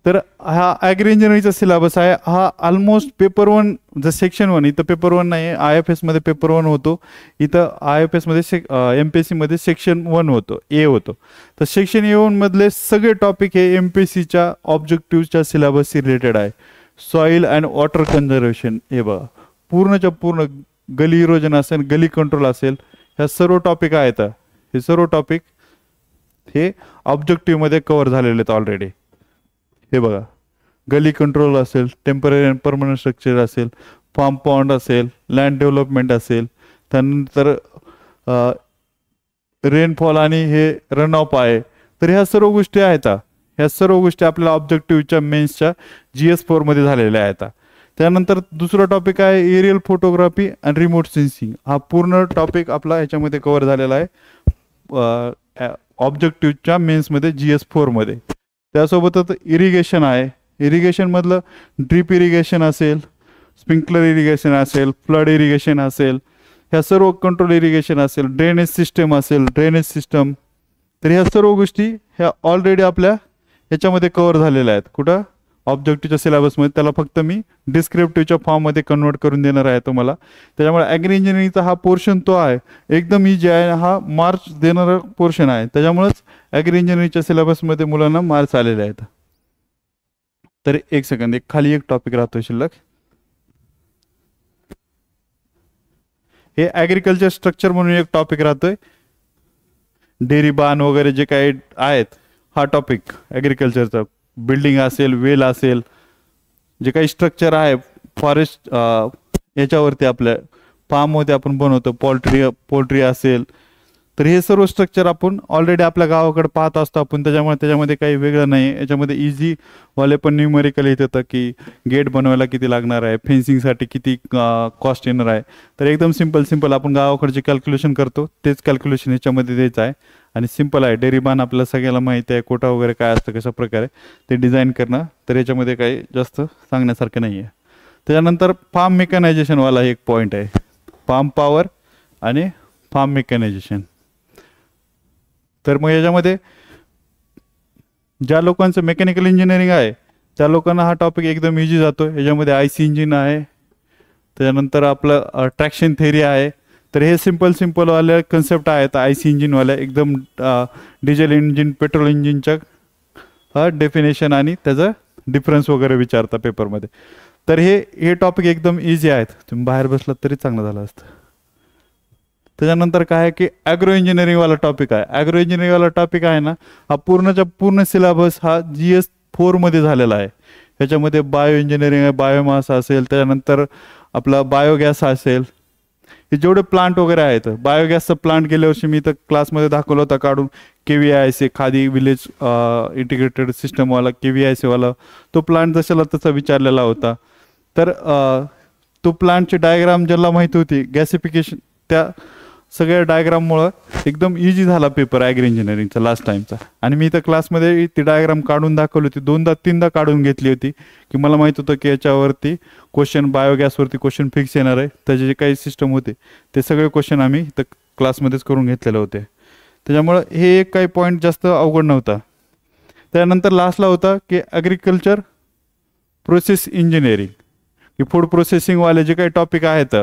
तर हा ॲग्री इंजिनिअरिंगचा सिलेबस आहे. हा ऑलमोस्ट पेपर 1 जर सेक्शन 1, इथं पेपर 1 नाही आहे, IFS मध्ये पेपर 1 होतो, इथं IFS मध्ये MPSC मध्ये सेक्शन 1 होतो, ए होतो. तर सेक्शन A1 मधले सगळे टॉपिक हे MPSCच्या ऑब्जेक्टिव्हच्या सिलेबसशी रिलेटेड आहे. सॉईल अँड वॉटर कन्झर्वेशन, हे बघा पूर्णच्या पूर्ण, गली इरोजन असेल, गली कंट्रोल असेल, ह्या सर्व टॉपिक आहेत. हे सर्व टॉपिक हे ऑब्जेक्टिव्हमध्ये कव्हर झालेले आहेत ऑलरेडी. हे बघा, गली कंट्रोल असेल, टेम्पररी अँड परमनंट स्ट्रक्चर असेल, फार्म पॉन्ड असेल, लँड डेव्हलपमेंट असेल, त्यानंतर रेनफॉल आणि हे रन ऑफ आहे. तर ह्या सर्व गोष्टी आहेत. ह्या सर्व गोष्टी आपल्याला ऑब्जेक्टिव्हच्या मेन्सच्या GS4 मध्ये झालेल्या आहेत. त्यानंतर दुसरा टॉपिक आहे aerial photography and remote sensing. हा पूर्ण टॉपिक आपला ह्याच्यामध्ये कव्हर झालेला आहे ऑब्जेक्टिव्हच्या मेन्समध्ये GS4 मध्ये. त्यासोबतच इरिगेशन आहे. इरिगेशन मधलं ड्रीप इरिगेशन असेल, स्प्रिंकलर इरिगेशन असेल, फ्लड इरिगेशन असेल, ह्या सर्व कंट्रोल इरिगेशन असेल, ड्रेनेज सिस्टम असेल, ड्रेनेज सिस्टम. तर ह्या सर्व गोष्टी ह्या ऑलरेडी आपल्या ह्याच्यामध्ये कव्हर झालेल्या आहेत. कुठं? ऑब्जेक्टिव्हच्या सिलेबसमध्ये. त्याला फक्त मी डिस्क्रिप्टिव्हच्या फॉर्ममध्ये कन्वर्ट करून देणार आहे तुम्हाला. त्याच्यामुळे ॲग्री इंजिनिअरिंगचा हा पोर्शन तो आहे एकदम इजी आहे, हा मार्क्स देणारा पोर्शन आहे. त्याच्यामुळेच ॲग्री इंजिनिअरिंगच्या सिलेबसमध्ये मुलांना मार्क्स आलेले आहेत. तर एक सेकंद, खाली एक टॉपिक राहतोय शिल्लक. हे ॲग्रिकल्चर स्ट्रक्चर म्हणून एक टॉपिक राहतोय. डेअरी बाण वगैरे जे काही आहेत हा टॉपिक ॲग्रिकल्चरचा. बिल्डिंग असेल, वेल असेल, जे काही स्ट्रक्चर आहे फॉरेस्ट याच्यावरती आपल्या फार्ममध्ये आपण बनवतो, पोल्ट्री असेल, तर हे सर्व स्ट्रक्चर आपण ऑलरेडी आपल्या गावाकडे पाहत असतो आपण, त्याच्यामुळे त्याच्यामध्ये काही वेगळं नाही आहे. याच्यामध्ये इझी वाले पण न्यूमेरिकल येत होतं की गेट बनवायला किती लागणार आहे, फेन्सिंगसाठी किती कॉस्ट येणार आहे. तर एकदम सिंपल आपण गावाकडे जे कॅल्क्युलेशन करतो तेच कॅल्क्युलेशन याच्यामध्ये द्यायचं आहे. आणि सिंपल आहे. डेरिबान आपल्याला सगळ्याला माहिती आहे, कोटा वगैरे काय असतं, कशा प्रकारे ते डिझाईन करणं. तर याच्यामध्ये काही जास्त सांगण्यासारखं नाही आहे. त्याच्यानंतर फार्म मेकॅनायझेशनवाला एक पॉईंट आहे, फार्म पॉवर आणि फार्म मेकॅनायझेशन. तर मग याच्यामध्ये ज्या लोकांचं मेकॅनिकल इंजिनिअरिंग आहे त्या लोकांना हा टॉपिक एकदम इझी जातो. याच्यामध्ये IC इंजिन आहे, त्याच्यानंतर आपलं ट्रॅक्शन थेरी आहे. तर हे सिंपलवाले कन्सेप्ट आहेत IC इंजिनवाल्या, एकदम डिझेल इंजिन पेट्रोल इंजिनच्या डेफिनेशन आणि त्याचं डिफरन्स वगैरे विचारता पेपरमध्ये. तर हे टॉपिक एकदम इझी आहेत, तुम्ही बाहेर बसलात तरी चांगलं झालं असतं. त्याच्यानंतर काय आहे की ॲग्रो इंजिनिअरिंगवाला टॉपिक आहे. ॲग्रो इंजिनिअरिंगवाला टॉपिक आहे ना, हा पूर्णच्या पूर्ण सिलेबस हा GS 4मध्ये झालेला आहे. ह्याच्यामध्ये बायो इंजिनिअरिंग आहे, बायोमास असेल, त्याच्यानंतर आपला बायोगॅस असेल, हे जेवढे प्लांट वगैरे आहेत. बायोगॅसचा प्लांट गेल्या वर्षी मी तर क्लासमध्ये दाखवला होता काढून, KVIC खादी विलेज इंटिग्रेटेड सिस्टमवाला KVIC वाला तो प्लांट जशाला तसा विचारलेला होता. तर तो प्लांटची डायग्राम ज्याला माहिती होती गॅसिफिकेशन, त्या सगळ्या डायग्राममुळं एकदम इझी झाला पेपर ॲग्री इंजिनिअरिंगचा लास्ट टाईमचा. आणि मी तर क्लासमध्ये ती डायग्राम काढून दाखवली होती, 2दा-3दा काढून घेतली होती, की मला माहीत होतं की याच्यावरती क्वेश्चन बायोगॅसवरती क्वेश्चन फिक्स येणार आहे. त्याचे जे काही सिस्टम होते ते सगळे क्वेश्चन आम्ही तर क्लासमध्येच करून घेतलेले होते. त्याच्यामुळं हे एक काही पॉईंट जास्त अवघड नव्हता. त्यानंतर लास्टला होता की ॲग्रिकल्चर प्रोसेस इंजिनिअरिंग, की फूड प्रोसेसिंगवाले जे काही टॉपिक आहेत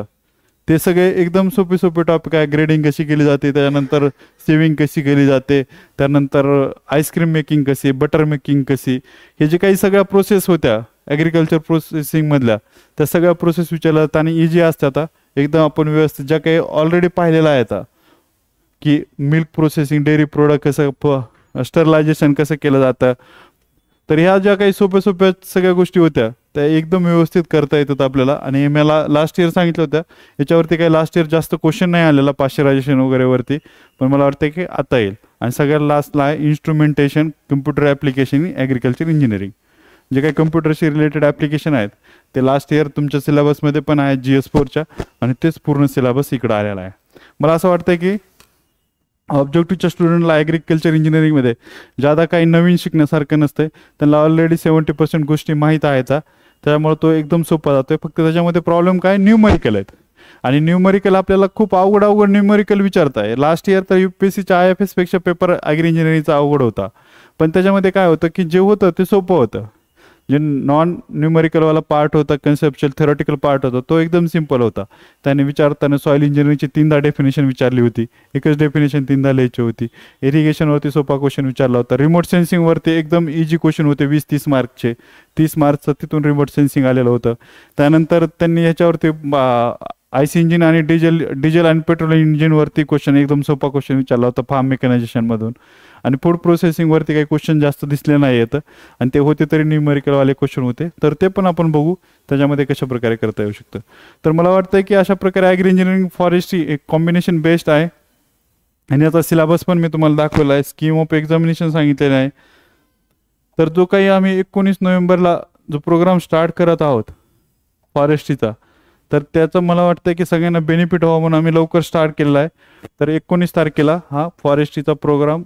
ते सगळे एकदम सोपे टॉपिक आहे. ग्रेडिंग कशी केली जाते, त्यानंतर सेविंग कशी केली जाते, त्यानंतर आईस्क्रीम मेकिंग कशी, बटर मेकिंग कशी, हे जे काही सगळ्या प्रोसेस होत्या ॲग्रिकल्चर प्रोसेसिंगमधल्या त्या सगळ्या प्रोसेस विचारल्या जातात आणि इझी असतात एकदम. आपण व्यवस्थित ज्या काही ऑलरेडी पाहिलेलं आहे आता, की मिल्क प्रोसेसिंग, डेअरी प्रोडक्ट कसं, स्टरलायझेशन कसं केलं जातं. तर ह्या ज्या काही सोप्या सगळ्या गोष्टी होत्या त्या एकदम व्यवस्थित करता येतात आपल्याला. आणि मला लास्ट इयर सांगितलं होतं, याच्यावरती काही लास्ट इयर जास्त क्वेश्चन नाही आलेला पाश्चरायझेशन वगैरेवरती, पण मला वाटतं की आता येईल. आणि सगळ्यात लास्टला आहे instrumentation computer application in agriculture engineering. जे काही कम्प्युटरशी रिलेटेड ॲप्लिकेशन आहेत ते लास्ट इयर तुमच्या सिलेबसमध्ये पण आहेत GS 4च्या, आणि तेच पूर्ण सिलेबस इकडं आलेला आहे. मला असं वाटतं की ऑब्जेक्टिव्हच्या स्टुडंटला ॲग्रिकल्चर इंजिनिअरिंगमध्ये ज्यादा काही नवीन शिकण्यासारखं नसतं. त्यांना ऑलरेडी 70% गोष्टी माहीत आहेत, त्यामुळे तो एकदम सोपा जातोय. फक्त त्याच्यामध्ये प्रॉब्लेम काय, न्यूमरिकल आहेत. आणि न्यूमरिकल आपल्याला खूप अवघड न्यूमरिकल विचारताय. लास्ट इयर तर UPSCच्या IFS पेक्षा पेपर ॲग्री इंजिनिअरिंगचा अवघड होता. पण त्याच्यामध्ये काय होतं की जे होतं ते सोपं होतं. जे नॉन न्यूमरिकलवाला पार्ट होता, कन्सेप्च्युअल थेरॉटिकल पार्ट होता, तो एकदम सिंपल होता. त्याने विचारताना सॉईल इंजिनिअरिंगची 3दा डेफिनेशन विचारली होती, एकच डेफिनेशन 3दा लिहायची होती. इरिगेशनवरती सोपा क्वेश्चन विचारला होता. रिमोट सेन्सिंगवरती एकदम इझी क्वेश्चन होते 20-30 मार्कचे. 30 मार्कचं तिथून रिमोट सेन्सिंग आलेलं होतं. त्यानंतर त्यांनी ह्याच्यावरती IC इंजिन आणि डिझेल आणि पेट्रोल इंजिनवरती क्वेश्चन एकदम सोपा क्वेश्चन विचारला होता फार्म मेकॅनायझेशनमधून. आणि फूड प्रोसेसिंगवरती काही क्वेश्चन जास्त दिसले नाही आहेत, आणि ते होते तरी न्यूमेरिकलवाले क्वेश्चन होते. तर ते पण आपण बघू त्याच्यामध्ये कशा प्रकारे करता येऊ शकतं. तर मला वाटतं की अशा प्रकारे ॲग्री इंजिनिअरिंग फॉरेस्ट्री एक कॉम्बिनेशन बेस्ट आहे. आणि याचा सिलेबस पण मी तुम्हाला दाखवला आहे, स्कीम ऑफ एक्झामिनेशन सांगितलेलं आहे. तर जो काही आम्ही 19 नोव्हेंबरला जो प्रोग्राम स्टार्ट करत आहोत फॉरेस्ट्रीचा, तर त्याचं मला वाटतं की सगळ्यांना बेनिफिट व्हावं म्हणून आम्ही लवकर स्टार्ट केलेला आहे. तर 19 तारखेला हा फॉरेस्ट्रीचा प्रोग्राम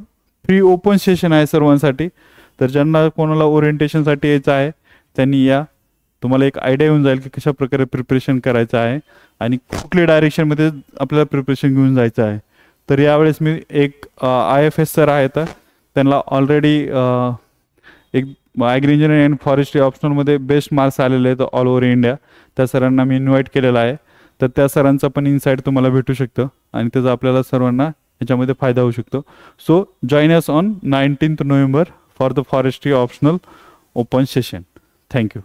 फ्री ओपन सेशन आहे सर्वांसाठी. तर ज्यांना कोणाला ओरिएंटेशनसाठी यायचं आहे त्यांनी या, तुम्हाला एक आयडिया येऊन जाईल की कशा प्रकारे प्रिपरेशन करायचं आहे आणि कुठल्या डायरेक्शनमध्ये आपल्याला प्रिपरेशन घेऊन जायचं आहे. तर यावेळेस मी एक IFS सर आहेत, त्यांना ऑलरेडी एक ॲग्री इंजिनिअरिंग अँड फॉरेस्ट्री ऑप्शनलमध्ये बेस्ट मार्क्स आलेले आहेत ऑल ओव्हर इंडिया. त्या सरांना मी इन्व्हाइट केलेलं आहे. तर त्या सरांचा पण इन्साईट तुम्हाला भेटू शकतं आणि त्याचा आपल्याला सर्वांना याच्यामध्ये फायदा होऊ शकतो. So join us on 19th November for the forestry optional open session. Thank you.